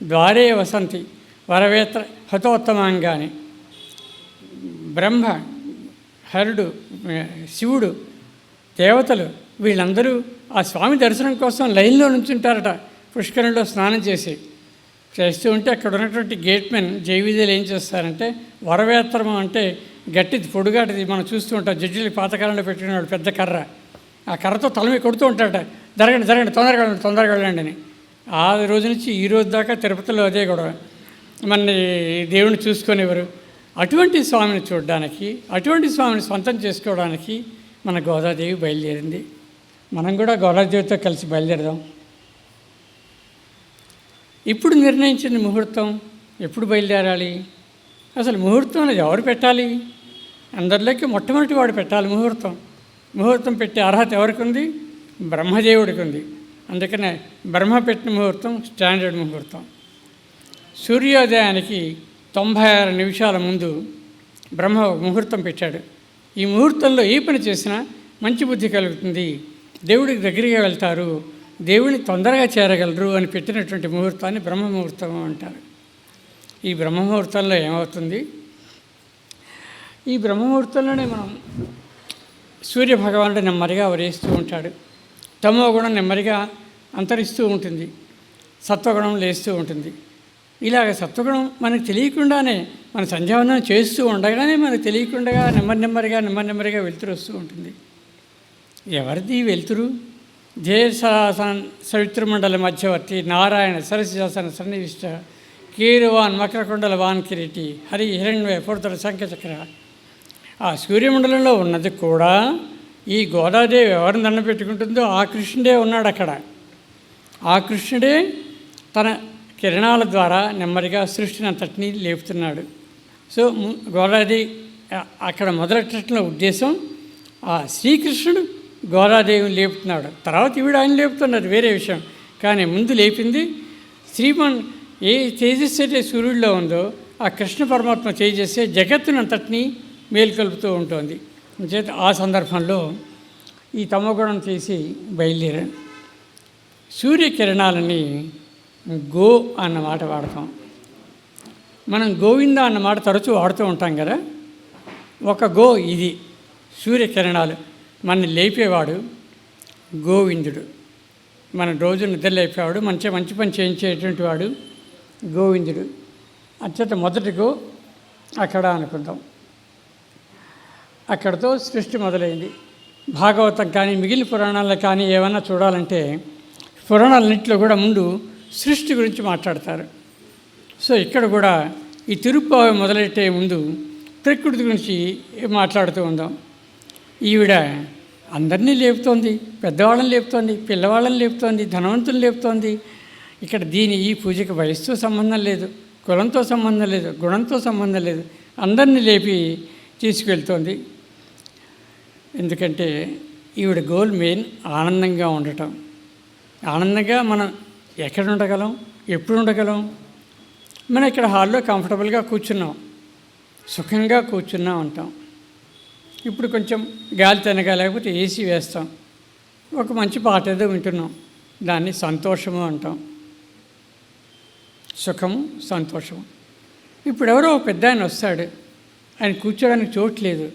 ద్వారే వసంతి వరవేత్ర హతోత్తమాంగాని. బ్రహ్మ, హరుడు, శివుడు, దేవతలు వీళ్ళందరూ ఆ స్వామి దర్శనం కోసం లైన్లో నుంచుంటారట. పుష్కరంలో స్నానం చేస్తూ ఉంటే అక్కడ ఉన్నటువంటి గేట్మెన్ జైవిజయులు ఏం చేస్తారంటే, వరవేత్రము అంటే గట్టిది, పొడుగాటిది, మనం చూస్తూ ఉంటాం జడ్జిలకి పాతకాలంలో పెట్టుకునేవాడు పెద్ద కర్ర. ఆ కర్రతో తలమి కొడుతూ ఉంటాడట, జరగండి తొందరగా వెళ్ళండి అని. ఆ రోజు నుంచి ఈ రోజు దాకా తిరుపతిలో అదే గొడవ, మన దేవుని చూసుకునేవారు. అటువంటి స్వామిని చూడడానికి, అటువంటి స్వామిని సొంతం చేసుకోవడానికి మన గోదాదేవి బయలుదేరింది. మనం కూడా గోదాదేవితో కలిసి బయలుదేరదాం. ఇప్పుడు నిర్ణయించిన ముహూర్తం ఎప్పుడు బయలుదేరాలి? అసలు ముహూర్తం అనేది ఎవరు పెట్టాలి? అందరిలోకి మొట్టమొదటి వాడు పెట్టాలి ముహూర్తం. ముహూర్తం పెట్టే అర్హత ఎవరికి ఉంది? బ్రహ్మదేవుడికి ఉంది. అందుకనే బ్రహ్మ పెట్టిన ముహూర్తం స్టాండర్డ్ ముహూర్తం. సూర్యోదయానికి 96 నిమిషాల ముందు బ్రహ్మ ముహూర్తం పెట్టాడు. ఈ ముహూర్తంలో ఏ పని చేసినా మంచి బుద్ధి కలుగుతుంది, దేవుడికి దగ్గరగా వెళ్తారు, దేవుని తొందరగా చేరగలరు అని పెట్టినటువంటి ముహూర్తాన్ని బ్రహ్మముహూర్తం అంటారు. ఈ బ్రహ్మముహూర్తంలో ఏమవుతుంది, ఈ బ్రహ్మముహూర్తంలోనే మనం సూర్యభగవానుడు నెమ్మదిగా ఉదయిస్తూ ఉంటాడు. తమో గుణం నెమ్మదిగా అంతరిస్తూ ఉంటుంది, సత్వగుణం లేస్తూ ఉంటుంది. ఇలాగ సత్వగుణం మనకు తెలియకుండానే మన సంధ్యావందనం చేస్తూ ఉండగానే మనకు తెలియకుండా నెమ్మదిగా వెలుతురు వస్తూ ఉంటుంది. ఎవరిది వెలుతురు? జయశాసన సవితృమండల మధ్యవర్తి నారాయణ సరస్యాసన సన్నివిష్ట కీరువాన్ మకరకుండల వాన్ కిరీటి హరి హిరణ్య పురతల శంఖచక్ర. ఆ సూర్యమండలంలో ఉన్నది కూడా ఈ గోదాదేవి ఎవరిని దండం పెట్టుకుంటుందో ఆ కృష్ణుడే ఉన్నాడు అక్కడ. ఆ కృష్ణుడే తన కిరణాల ద్వారా నెమ్మదిగా సృష్టిని అంతటినీ లేపుతున్నాడు. సో గోదాదేవి అక్కడ మొదలెట్టడం ఉద్దేశం ఆ శ్రీకృష్ణుడు గోదాదేవిని లేపుతున్నాడు. తర్వాత ఈవిడ ఆయన లేపుతున్నారు, వేరే విషయం. కానీ ముందు లేపింది శ్రీమన్. ఏ తేజస్సు అయితే సూర్యుడిలో ఉందో ఆ కృష్ణ పరమాత్మ తేజస్సే జగత్తుని అంతటినీ మేలుకొల్పుతూ ఉంటుంది. చేత ఆ సందర్భంలో ఈ తమోగుణం చేసి బయలుదేరాను. సూర్యకిరణాలని గో అన్న మాట వాడతాం. మనం గోవింద అన్న మాట తరచూ వాడుతూ ఉంటాం కదా. ఒక గో ఇది సూర్యకిరణాలు మనని లేపేవాడు గోవిందుడు. మన రోజు నిద్ర లేపేవాడు, మంచి పని చేయించేటువంటి వాడు గోవిందుడు. అత్యంత మొదటి గో అక్కడ అనుకుందాం. అక్కడతో సృష్టి మొదలైంది. భాగవతం కానీ మిగిలిన పురాణాలు కానీ ఏమన్నా చూడాలంటే పురాణాలన్నింటిలో కూడా ముందు సృష్టి గురించి మాట్లాడతారు. సో ఇక్కడ కూడా ఈ తిరుప్పావి మొదలెట్టే ముందు ప్రకృతి గురించి మాట్లాడుతూ ఉందాం. ఈవిడ అందరినీ లేపుతోంది, పెద్దవాళ్ళని లేపుతోంది, పిల్లవాళ్ళని లేపుతోంది, ధనవంతులు లేపుతోంది. ఇక్కడ ఈ పూజకి వయసుతో సంబంధం లేదు, కులంతో సంబంధం లేదు, గుణంతో సంబంధం లేదు, అందరినీ లేపి తీసుకువెళ్తోంది. ఎందుకంటే ఈవిడ గోల్ మెయిన్ ఆనందంగా ఉండటం. ఆనందంగా మనం ఎక్కడ ఉండగలం, ఎప్పుడు ఉండగలం? మనం ఇక్కడ హాల్లో కంఫర్టబుల్గా కూర్చున్నాం, సుఖంగా కూర్చున్నాం అంటాం. ఇప్పుడు కొంచెం గాలి తినగా లేకపోతే ఏసీ వేస్తాం, ఒక మంచి పాట ఏదో వింటున్నాం, దాన్ని సంతోషము అంటాం. సుఖము, సంతోషము. ఇప్పుడు ఎవరో ఒక పెద్ద ఆయన వస్తాడు, ఆయన కూర్చోడానికి చోట్లేదు,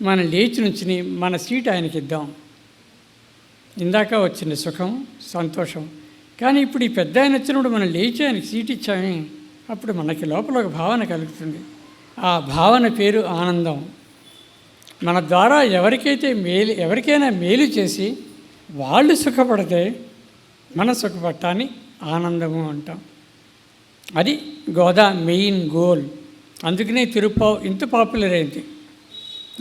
మనం లేచి నుంచుని మన సీట్ ఆయనకి ఇద్దాం. ఇందాక వచ్చింది సుఖం, సంతోషం. కానీ ఇప్పుడు ఈ పెద్ద ఆయన వచ్చినప్పుడు మనం లేచి ఆయనకి సీట్ ఇచ్చామే, అప్పుడు మనకి లోపల ఒక భావన కలుగుతుంది. ఆ భావన పేరు ఆనందం. మన ద్వారా ఎవరికైనా మేలు చేసి వాళ్ళు సుఖపడితే మన సుఖపడటాన్ని ఆనందము అంటాం. అది గోదా మెయిన్ గోల్. అందుకనే తిరుప్పావు ఇంత పాపులర్ అయింది.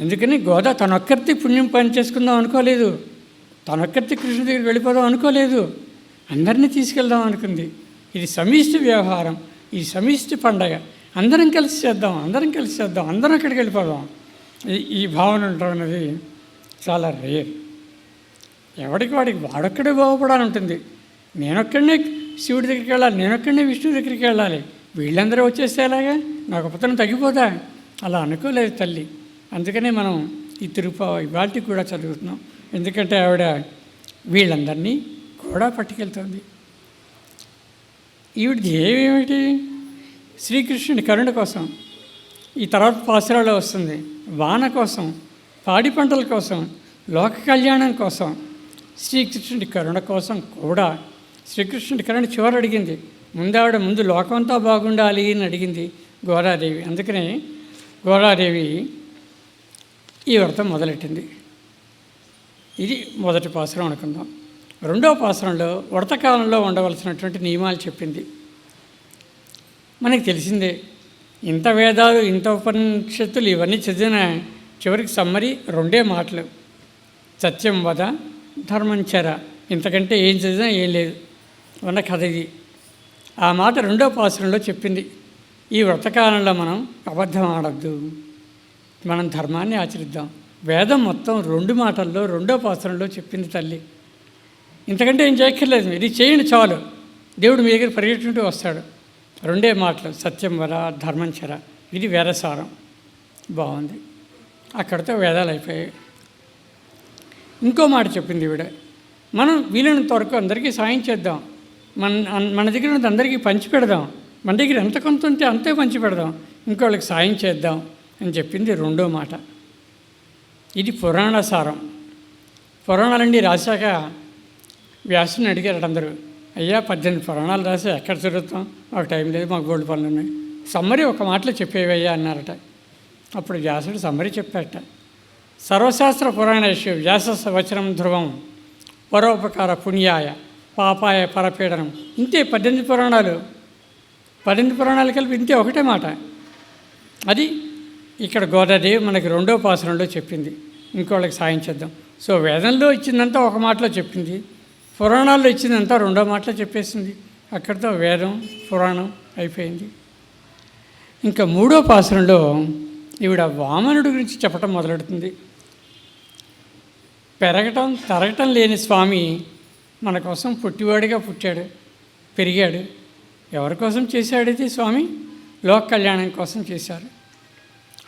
అందుకని గోదా తనొక్కరిది పుణ్యం పని చేసుకుందాం అనుకోలేదు, తనొక్కరిది కృష్ణుడి దగ్గరికి వెళ్ళిపోదాం అనుకోలేదు, అందరినీ తీసుకెళ్దాం అనుకుంది. ఇది సమిష్టి వ్యవహారం, ఈ సమిష్టి పండగ. అందరం కలిసి చేద్దాం, అందరం అక్కడికి వెళ్ళిపోదాం. ఈ భావన ఉండడం అనేది చాలా రేర్. ఎవడికి వాడొక్కడే బాగుపడాలని ఉంటుంది. నేనొక్కడనే శివుడి దగ్గరికి వెళ్ళాలి, నేనొక్కడనే విష్ణువు దగ్గరికి వెళ్ళాలి, వీళ్ళందరూ వచ్చేస్తే ఎలాగా, నాకు పతనం తగ్గిపోదా? అలా అనుకోలేదు తల్లి. అందుకనే మనం ఈ తిరుప్పావి ఇవాళకి కూడా చదువుతున్నాం. ఎందుకంటే ఆవిడ వీళ్ళందరినీ కూడా పట్టుకెళ్తుంది. ఈవిడ ధ్యేయం ఏమిటి? శ్రీకృష్ణుడి కరుణ కోసం. ఈ తర్వాత పాసురాలో వస్తుంది, వాన కోసం, పాడి పంటల కోసం, లోక కళ్యాణం కోసం, శ్రీకృష్ణుడి కరుణ కోసం కూడా. శ్రీకృష్ణుడి కరుణ చివరి అడిగింది, ముందు లోకమంతా బాగుండాలి అని అడిగింది గోదాదేవి. అందుకనే గోదాదేవి ఈ వ్రతం మొదలెట్టింది. ఇది మొదటి పాసురం అనుకుందాం. రెండవ పాసురంలో వ్రతకాలంలో ఉండవలసినటువంటి నియమాలు చెప్పింది. మనకి తెలిసిందే, ఇంత వేదాలు, ఇంత ఉపనిషత్తులు ఇవన్నీ చదివిన చివరికి సమ్మరి రెండే మాటలు, సత్యం వద, ధర్మం చర. ఇంతకంటే ఏం చదివినా ఏం లేదు, ఉన్న కథ ఇది. ఆ మాట రెండో పాసురంలో చెప్పింది. ఈ వ్రతకాలంలో మనం అబద్ధం ఆడద్దు, మనం ధర్మాన్ని ఆచరిద్దాం. వేదం మొత్తం 2 మాటల్లో రెండో పాసురంలో చెప్పింది తల్లి. ఇంతకంటే ఏం చేయక్కర్లేదు, ఇది చేయండి చాలు, దేవుడు మీ దగ్గర పరిగెట్టుకుంటూ వస్తాడు. 2 మాటలు, సత్యం వర, ధర్మం చర. ఇది వేదసారం. బాగుంది. అక్కడితో వేదాలు అయిపోయాయి. ఇంకో మాట చెప్పింది ఈవిడ, మనం వీలైనంత వరకు అందరికీ సాయం చేద్దాం. మన దగ్గర ఉన్నది అందరికీ పంచిపెడదాం. మన దగ్గర ఎంత కొంత ఉంటే అంతే పంచిపెడదాం. ఇంకోళ్ళకి సాయం చేద్దాం అని చెప్పింది రెండో మాట. ఇది పురాణ సారం. పురాణాలన్నీ రాశాక వ్యాసుని అడిగారు అందరూ, అయ్యా 18 పురాణాలు రాసి ఎక్కడ చదువుతాం, మాకు టైం లేదు, మాకు గోల్డ్ పనులు ఉన్నాయి, సమ్మరి ఒక మాటలో చెప్పేవయ్యా అన్నారట. అప్పుడు వ్యాసుడు సమ్మరి చెప్పాట. సర్వశాస్త్ర పురాణేషు వ్యాస వచనం ధ్రువం పరోపకార పుణ్యాయ పాపాయ పరపీడనం. ఇంతే 18 పురాణాలు. 18 పురాణాలు కలిపి ఇంతే ఒకటే మాట. అది ఇక్కడ గోదాదేవి మనకి రెండో పాసురంలో చెప్పింది, ఇంకోళ్ళకి సాయం చేద్దాం. సో వేదంలో ఇచ్చిందంతా ఒక మాటలో చెప్పింది, పురాణాల్లో ఇచ్చిందంతా రెండో మాటలో చెప్పేసింది. అక్కడితో వేదం పురాణం అయిపోయింది. ఇంకా మూడో పాసురంలో ఈవిడ వామనుడి గురించి చెప్పటం మొదలెడుతుంది. పెరగటం తరగటం లేని స్వామి మన కోసం పుట్టివాడిగా పుట్టాడు, పెరిగాడు. ఎవరి కోసం చేశాడు ఇది? స్వామి లోక కళ్యాణం కోసం చేశారు.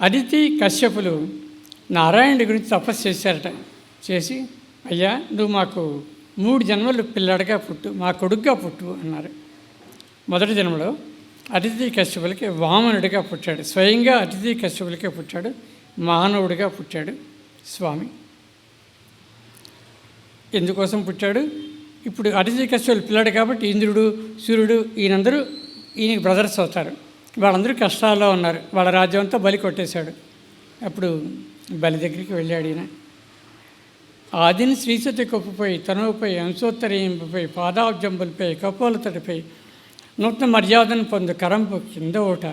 అదితి కశ్యపులు నారాయణుడి గురించి తపస్సు చేశారట. చేసి, అయ్యా నువ్వు మాకు 3 జన్మలు పిల్లాడిగా పుట్టు, మా కొడుకుగా పుట్టు అన్నారు. మొదటి జన్మలో అతిథి కశ్యపులకి వామనుడిగా పుట్టాడు. స్వయంగా అతిథి కశ్యపులకే పుట్టాడు, మానవుడిగా పుట్టాడు స్వామి. ఎందుకోసం పుట్టాడు? ఇప్పుడు అతిథి కశ్యపులు పిల్లాడు కాబట్టి ఇంద్రుడు, సూర్యుడు ఈయనందరూ ఈయనకి బ్రదర్స్ అవుతారు. వాళ్ళందరూ కష్టాల్లో ఉన్నారు. వాళ్ళ రాజ్యం అంతా బలి కొట్టేశాడు. అప్పుడు బలి దగ్గరికి వెళ్ళాడు ఈయన. ఆదిని శ్రీసతి కొప్పుపై, తనువుపై, అంశోత్తరీయంపై, పాదాబ్జంబులపై, కపోలతడిపై నూతన మర్యాదను పొందు కరంపు కింద ఓట.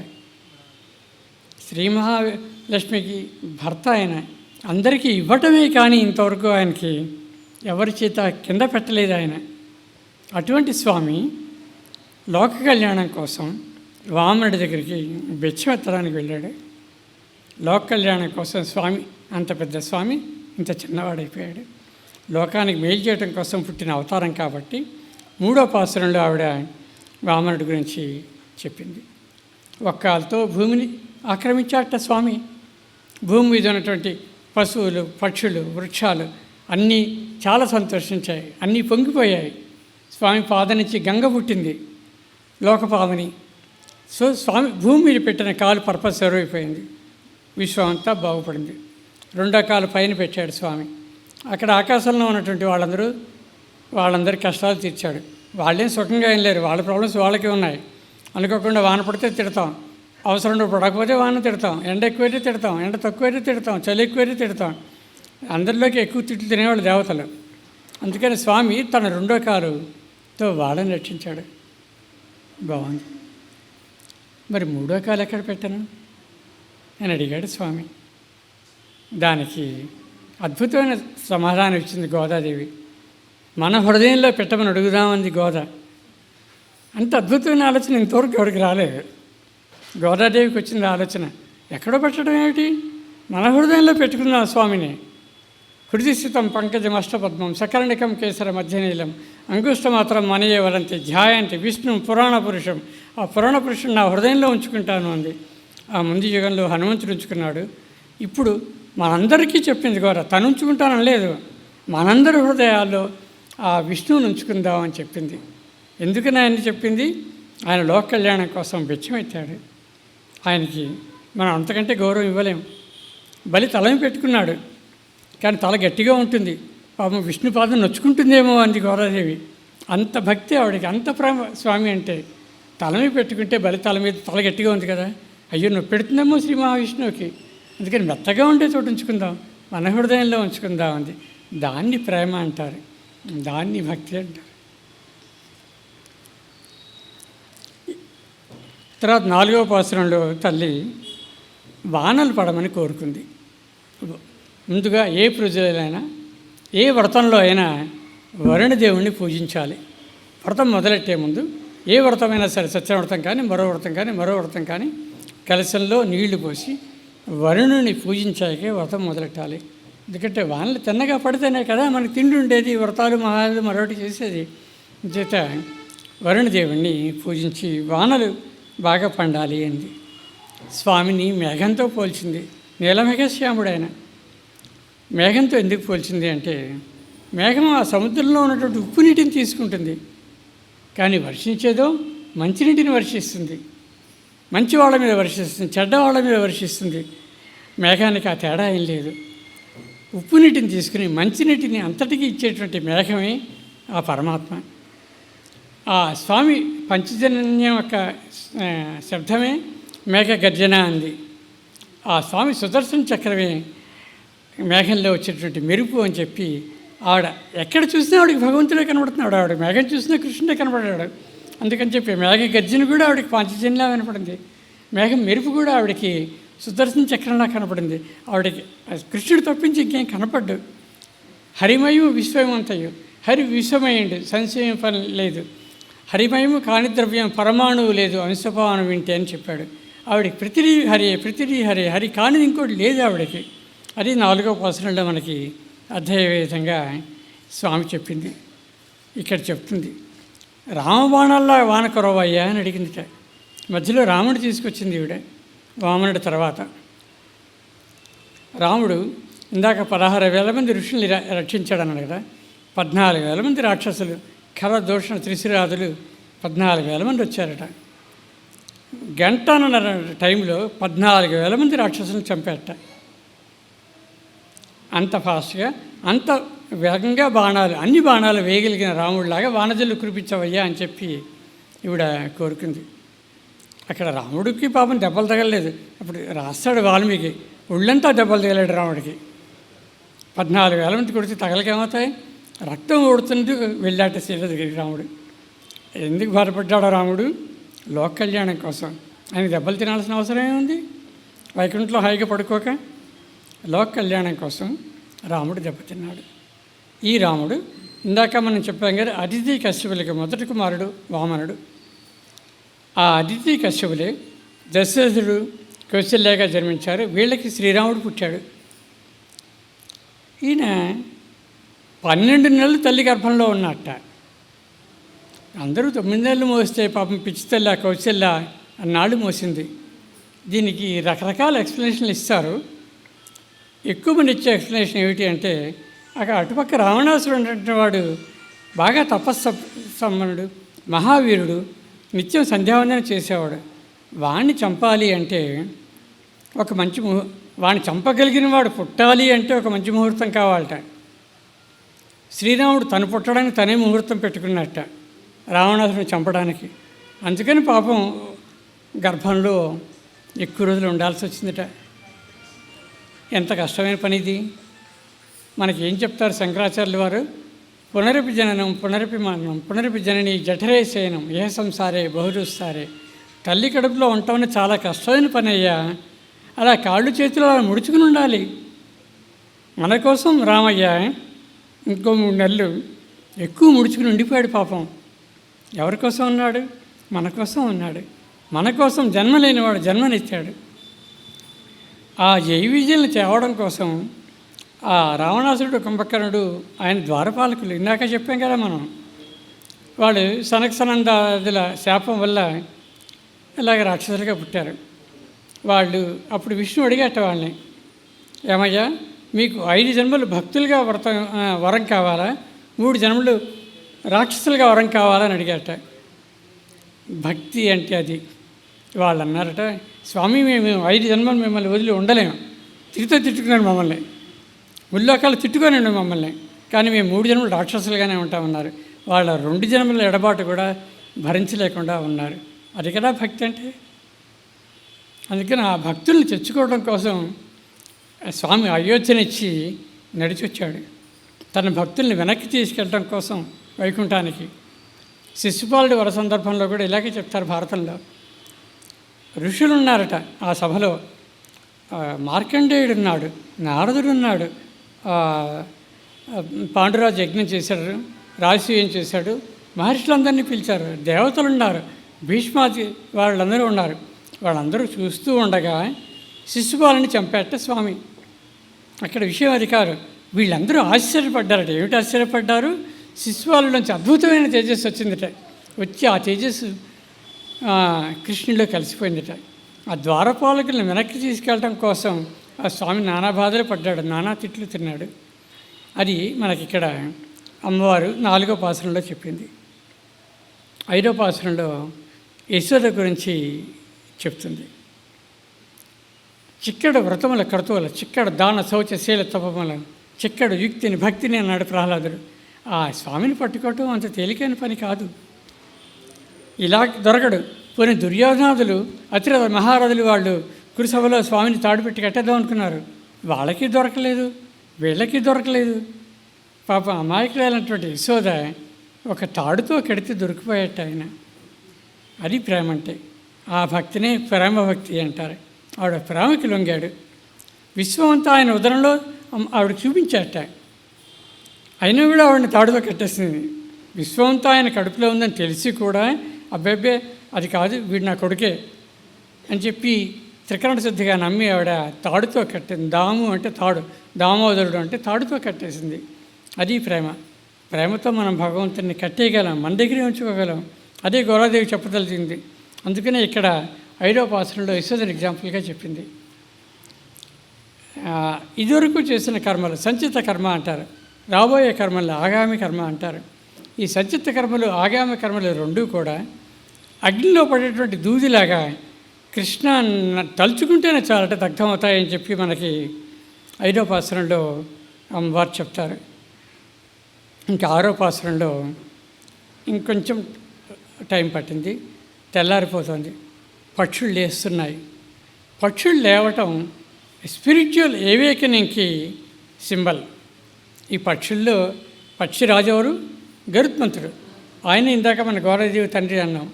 శ్రీ మహాలక్ష్మికి భర్త ఆయన అందరికీ ఇవ్వటమే కానీ ఇంతవరకు ఆయనకి ఎవరి చేత కింద పెట్టలేదు ఆయన. అటువంటి స్వామి లోక కళ్యాణం కోసం వామనుడి దగ్గరికి బెచ్చమెత్తడానికి వెళ్ళాడు. లోక కళ్యాణం కోసం స్వామి, అంత పెద్ద స్వామి ఇంత చిన్నవాడైపోయాడు. లోకానికి మేలు చేయడం కోసం పుట్టిన అవతారం కాబట్టి మూడో పాసురంలో ఆవిడ వామనుడి గురించి చెప్పింది. ఒక్కాలతో భూమిని ఆక్రమించాట స్వామి. భూమి మీద ఉన్నటువంటి పశువులు, పక్షులు, వృక్షాలు అన్నీ చాలా సంతోషించాయి, అన్నీ పొంగిపోయాయి. స్వామి పాద నుంచి గంగ పుట్టింది, లోకపాదని. సో స్వామి భూమి మీద పెట్టిన కాలు పర్పస్ సర్వ్ అయిపోయింది, విశ్వం అంతా బాగుపడింది. రెండో కాలు పైన పెట్టాడు స్వామి. అక్కడ ఆకాశంలో ఉన్నటువంటి వాళ్ళందరి కష్టాలు తీర్చాడు. వాళ్ళేం సుఖంగా ఏం లేరు, వాళ్ళ ప్రాబ్లమ్స్ వాళ్ళకే ఉన్నాయి. అనుకోకుండా వాన పడితే తిడతాం, అవసరం పడకపోతే వాన తిడతాం, ఎండ ఎక్కువైతే తిడతాం, ఎండ తక్కువైతే తిడతాం, చలి ఎక్కువైతే తిడతాం. అందరిలోకి ఎక్కువ తిట్లు తినేవాళ్ళు దేవతలు. అందుకని స్వామి తన రెండో కాలుతో వాళ్ళని రక్షించాడు. బాగుంది. మరి మూడో కాలు ఎక్కడ పెట్టాను అని అడిగాడు స్వామి. దానికి అద్భుతమైన సమాధానం ఇచ్చింది గోదాదేవి. మన హృదయంలో పెట్టమని అడుగుదామంది గోద. అంత అద్భుతమైన ఆలోచన ఇంతవరకు ఎవరికి రాలేదు. గోదాదేవికి వచ్చింది ఆలోచన. ఎక్కడో పెట్టడం ఏమిటి, మన హృదయంలో పెట్టుకున్నాం స్వామిని. హృదిస్థితం పంకజం అష్టపద్మం సకర్ణికం కేసర మధ్యనీలం అంగుష్టమాత్రం మనయే వలంతి ధ్యాయంతి విష్ణు పురాణ పురుషం. ఆ పురాణ పురుషుని నా హృదయంలో ఉంచుకుంటాను అంది. ఆ ముందు యుగంలో హనుమంతుడు ఉంచుకున్నాడు. ఇప్పుడు మనందరికీ చెప్పింది గోర, తను ఉంచుకుంటానని లేదు, మనందరి హృదయాల్లో ఆ విష్ణువుని ఉంచుకుందామని చెప్పింది. ఎందుకని ఆయన చెప్పింది? ఆయన లోక కళ్యాణం కోసం బెచ్చమెత్తాడు. ఆయనకి మనం అంతకంటే గౌరవం ఇవ్వలేం. బలి తలని పెట్టుకున్నాడు, కానీ తల గట్టిగా ఉంటుంది. పాపం విష్ణు పాదం నొచ్చుకుంటుందేమో అంది గోదాదేవి. అంత భక్తి ఆవిడకి, అంత ప్రేమ స్వామి అంటే. తల మీద పెట్టుకుంటే బలి తల మీద తల గట్టిగా ఉంది కదా, అయ్యో నొప్పి పెడుతుందేమో శ్రీ మహావిష్ణువుకి. అందుకని మెత్తగా ఉండే చోటు ఉంచుకుందాం, మన హృదయంలో ఉంచుకుందాం అంది. దాన్ని ప్రేమ అంటారు, దాన్ని భక్తి అంటారు. తర్వాత 4వ పాసురంలో తల్లి వానలు పడమని కోరుకుంది. ముందుగా ఏ పూజలైనా, ఏ వ్రతంలో అయినా వరుణదేవుణ్ణి పూజించాలి. వ్రతం మొదలెట్టే ముందు ఏ వ్రతమైనా సరే, సత్యవ్రతం కానీ మరో వ్రతం కానీ కలశంలో నీళ్లు పోసి వరుణుని పూజించాకే వ్రతం మొదలెట్టాలి. ఎందుకంటే వానలు తిన్నగా పడితేనే కదా మనకి తిండి ఉండేది, వ్రతాలు మహాలు మరొకటి చేసేది. చేత వరుణదేవుణ్ణి పూజించి వానలు బాగా పండాలి అంది. స్వామిని మేఘంతో పోల్చింది. నీలమేఘశ్యాముడు ఆయన. మేఘంతో ఎందుకు పోల్చింది అంటే, మేఘం ఆ సముద్రంలో ఉన్నటువంటి ఉప్పు నీటిని తీసుకుంటుంది, కానీ వర్షించేదో మంచినీటిని వర్షిస్తుంది. మంచి వాళ్ళ మీద వర్షిస్తుంది, చెడ్డ వాళ్ళ మీద వర్షిస్తుంది. మేఘానికి ఆ తేడా ఏం లేదు. ఉప్పు నీటిని తీసుకుని మంచినీటిని అంతటికీ ఇచ్చేటువంటి మేఘమే ఆ పరమాత్మ. ఆ స్వామి పంచజన్యం యొక్క శబ్దమే మేఘ గర్జన అంది. ఆ స్వామి సుదర్శన చక్రమే మేఘంలో వచ్చేటువంటి మెరుపు అని చెప్పి ఆవిడ ఎక్కడ చూసినా ఆవిడకి భగవంతుడే కనబడుతున్నాడు. ఆవిడ మేఘం చూసినా కృష్ణుడే కనబడ్డాడు. అందుకని చెప్పి మేఘ గర్జన కూడా ఆవిడకి పాంచజన్యంలా వినపడింది. మేఘం మెరుపు కూడా ఆవిడకి సుదర్శన చక్రంలా కనపడింది. ఆవిడకి కృష్ణుడు తప్పించి ఇంకేం కనపడ్డు. హరిమయము విశ్వమంతయు, హరి విశ్వమయండు, సంశయం పని లేదు. హరిమయము కాని ద్రవ్యం పరమాణువు లేదు, అంశపాను వింటే అని చెప్పాడు. ఆవిడకి ప్రతిదీ హరి, ప్రతిదీ హరి, హరి కానిది ఇంకోటి లేదు ఆవిడకి. అది 4వ పాసురంలో మనకి అర్థమయ్యే విధంగా స్వామి చెప్పింది. ఇక్కడ చెప్తుంది, రామబాణాల్లా వాన కురవయ్యా అని అడిగిందిట. మధ్యలో రాముడు తీసుకొచ్చింది ఈవిడ, వామనుడి తర్వాత. రాముడు ఇందాక 16,000 మంది ఋషుల్ని రక్షించాడు అన్నాడు కదా. 14,000 మంది రాక్షసులు, ఖర దోషణ త్రిశిరాదులు 14,000 మంది వచ్చారట. గంటన్నర టైంలో 14,000 మంది రాక్షసులను చంపేట. అంత ఫాస్ట్గా, అంత వేగంగా బాణాలు, అన్ని బాణాలు వేయగలిగిన రాముడిలాగా వానజల్లు కురిపించవయ్యా అని చెప్పి ఈవిడ కోరుకుంది. అక్కడ రాముడికి పాపం దెబ్బలు తగలలేదు. అప్పుడు రాస్తాడు వాల్మీకి, ఒళ్ళంతా దెబ్బలు తగలాడు రాముడికి. 14,000 మంది కొడితే తగలకేమవుతాయి? రక్తం ఓడుతుంటూ వెళ్ళాట సీత దగ్గరికి రాముడు. ఎందుకు బాధపడ్డాడో రాముడు? లోక కళ్యాణం కోసం. ఆయన దెబ్బలు తినాల్సిన అవసరం ఏముంది? వైకుంఠంలో హాయిగా పడుకోక లోక కళ్యాణం కోసం రాముడు దెబ్బతిన్నాడు. ఈ రాముడు ఇందాక మనం చెప్పాం కదా, అదితి కశ్యపులకి మొదటి కుమారుడు వామనుడు. ఆ అదితి కశ్యపులే దశరథుడు కౌశల్యగా జన్మించారు. వీళ్ళకి శ్రీరాముడు పుట్టాడు. ఈయన 12 నెలలు తల్లి గర్భంలో ఉన్నట్ట. అందరూ 9 నెలలు మోస్తే పాపం పిచ్చి తల్లి ఆ కౌశల్య అన్నాళ్ళు మోసింది. దీనికి రకరకాల ఎక్స్ప్లెనేషన్లు ఇస్తారు. ఎక్కువ మంది ఇచ్చే ఎక్స్ప్లెనేషన్ ఏమిటి అంటే, అక్కడ అటుపక్క రావణాసురుడు అనేటువంటి వాడు బాగా తపస్సంపన్నుడు, మహావీరుడు, నిత్యం సంధ్యావందనం చేసేవాడు. వాణ్ణి చంపాలి అంటే ఒక మంచి వాణ్ణి చంపగలిగిన వాడు పుట్టాలి అంటే ఒక మంచి ముహూర్తం కావాలట. శ్రీరాముడు తను పుట్టడానికి తనే ముహూర్తం పెట్టుకున్నట్ట రావణాసురుని చంపడానికి. అందుకని పాపం గర్భంలో ఎక్కువ రోజులు ఉండాల్సి వచ్చిందట. ఎంత కష్టమైన పని ఇది. మనకేం చెప్తారు శంకరాచార్యుల వారు? పునరపి జననం పునరపి మరణం పునరపి జనని జఠరే శయనం ఏ సంసారే బహురుస్తారే. తల్లి కడుపులో ఉండటం చాలా కష్టమైన పని అయ్యా. అలా కాళ్ళు చేతులు అలా ముడుచుకుని ఉండాలి. మన కోసం రామయ్య ఇంకో 3 నెలలు ఎక్కువ ముడుచుకుని ఉండిపోయాడు పాపం. ఎవరి కోసం ఉన్నాడు? మన కోసం ఉన్నాడు. మన కోసం జన్మ లేనివాడు జన్మనిచ్చాడు. ఆ జయ విజయాలను తేవడం కోసం ఆ రావణాసురుడు కుంభకర్ణుడు ఆయన ద్వారపాలకులు ఇందాక చెప్పాం కదా మనం. వాళ్ళు సనక సనందాదుల శాపం వల్ల ఇలాగ రాక్షసులుగా పుట్టారు. వాళ్ళు అప్పుడు విష్ణువు అడిగేట వాళ్ళని, ఏమయ్యా మీకు 5 జన్మలు భక్తులుగా వరం కావాలా, 3 జన్మలు రాక్షసులుగా వరం కావాలని అడిగాట. భక్తి అంటే అది. వాళ్ళు అన్నారట, స్వామి మేము 5 జన్మలు మిమ్మల్ని వదిలి ఉండలేము. తిట్టుకున్నాడు మమ్మల్ని, ముల్లోకాలు తిట్టుకోనండి మమ్మల్ని, కానీ మేము 3 జన్మలు రాక్షసులుగానే ఉంటామన్నారు. వాళ్ళ 2 జన్మల ఎడబాటు కూడా భరించలేకుండా ఉన్నారు. అది కదా భక్తి అంటే. అందుకని ఆ భక్తుల్ని తెచ్చుకోవడం కోసం స్వామి అయోధ్యనిచ్చి నడిచొచ్చాడు. తన భక్తుల్ని వెనక్కి తీసుకెళ్ళడం కోసం వైకుంఠానికి. శిశుపాలుడి వర సందర్భంలో కూడా ఇలాగే చెప్తారు భారతంలో. ఋషులు ఉన్నారట ఆ సభలో. మార్కండేయుడు ఉన్నాడు, నారదుడు ఉన్నాడు, పాండురాజు యజ్ఞం చేశాడు, రాజసూయం చేశాడు, మహర్షులందరినీ పిలిచారు, దేవతలు ఉన్నారు, భీష్మాది వాళ్ళందరూ ఉన్నారు. వాళ్ళందరూ చూస్తూ ఉండగా శిశుపాలని చంపేట స్వామి. అక్కడ విషయం అది కాదు. వీళ్ళందరూ ఆశ్చర్యపడ్డారట. ఏమిటి ఆశ్చర్యపడ్డారు? శిశుపాలులోంచి అద్భుతమైన తేజస్సు వచ్చిందట. వచ్చి ఆ తేజస్సు కృష్ణుడిలో కలిసిపోయిందట. ఆ ద్వారపాలకులను వెనక్కి తీసుకెళ్ళడం కోసం ఆ స్వామి నానా బాధలు పడ్డాడు, నానా తిట్లు తిన్నాడు. అది మనకిక్కడ అమ్మవారు 4వ పాసురంలో చెప్పింది. 5వ పాసురంలో యశోద గురించి చెప్తుంది. చిక్కడు వ్రతముల క్రతువుల చిక్కడు దాన శౌచ శీల తపముల చిక్కడు యుక్తిని భక్తిని అన్నాడు ప్రహ్లాదుడు. ఆ స్వామిని పట్టుకోవటం అంత తేలికైన పని కాదు. ఇలా దొరకడు. పోనీ దుర్యోధనాదులు అతిరథ మహారథులు వాళ్ళు కురుసభలో స్వామిని తాడుపెట్టి కట్టేద్దాం అనుకున్నారు. వాళ్ళకి దొరకలేదు, వీళ్ళకి దొరకలేదు. పాప అమాయకురాలైనటువంటి యశోద ఒక తాడుతో కడితే దొరికిపోయేట ఆయన. అది ప్రేమ అంటే. ఆ భక్తినే ప్రేమ భక్తి అంటారు. ఆవిడ ప్రేమకి లొంగాడు. విశ్వమంతా ఆయన ఉదరంలో ఆవిడ చూపించాట. అయినా కూడా ఆవిడని తాడుతో కట్టేసింది. విశ్వమంతా ఆయన కడుపులో ఉందని తెలిసి కూడా అబ్బాబ్బే అది కాదు, వీడు నా కొడుకే అని చెప్పి త్రికరణ శుద్ధిగా నమ్మి ఆవిడ తాడుతో కట్టింది. దాము అంటే తాడు, దామోదరుడు అంటే తాడుతో కట్టేసింది. అది ప్రేమ. ప్రేమతో మనం భగవంతుని కట్టేయగలం, మన దగ్గరే ఉంచుకోగలం. అదే గౌరాదేవి చెప్పదలిచింది. అందుకనే ఇక్కడ 5వ పాసురంలో యశోదని ఎగ్జాంపుల్గా చెప్పింది. ఇదివరకు చేసిన కర్మలు సంచిత కర్మ అంటారు, రాబోయే కర్మలు ఆగామి కర్మ అంటారు. ఈ సంచిత కర్మలు ఆగామి కర్మలు రెండూ కూడా అగ్నిలో పడేటువంటి దూదిలాగా కృష్ణ తలుచుకుంటేనే చాలట దగ్ధమవుతాయని చెప్పి మనకి 5వ పాసురంలో అమ్మవారు చెప్తారు. ఇంకా 6వ పాసురంలో ఇంకొంచెం టైం పట్టింది, తెల్లారిపోతుంది, పక్షులు లేస్తున్నాయి. పక్షులు లేవటం స్పిరిచువల్ ఏవేకనింగ్కి సింబల్. ఈ పక్షుల్లో పక్షిరాజు ఎవరు? గరుత్మంతుడు. ఆయన ఇందాక మన గౌరవదేవి తండ్రి అన్నాం.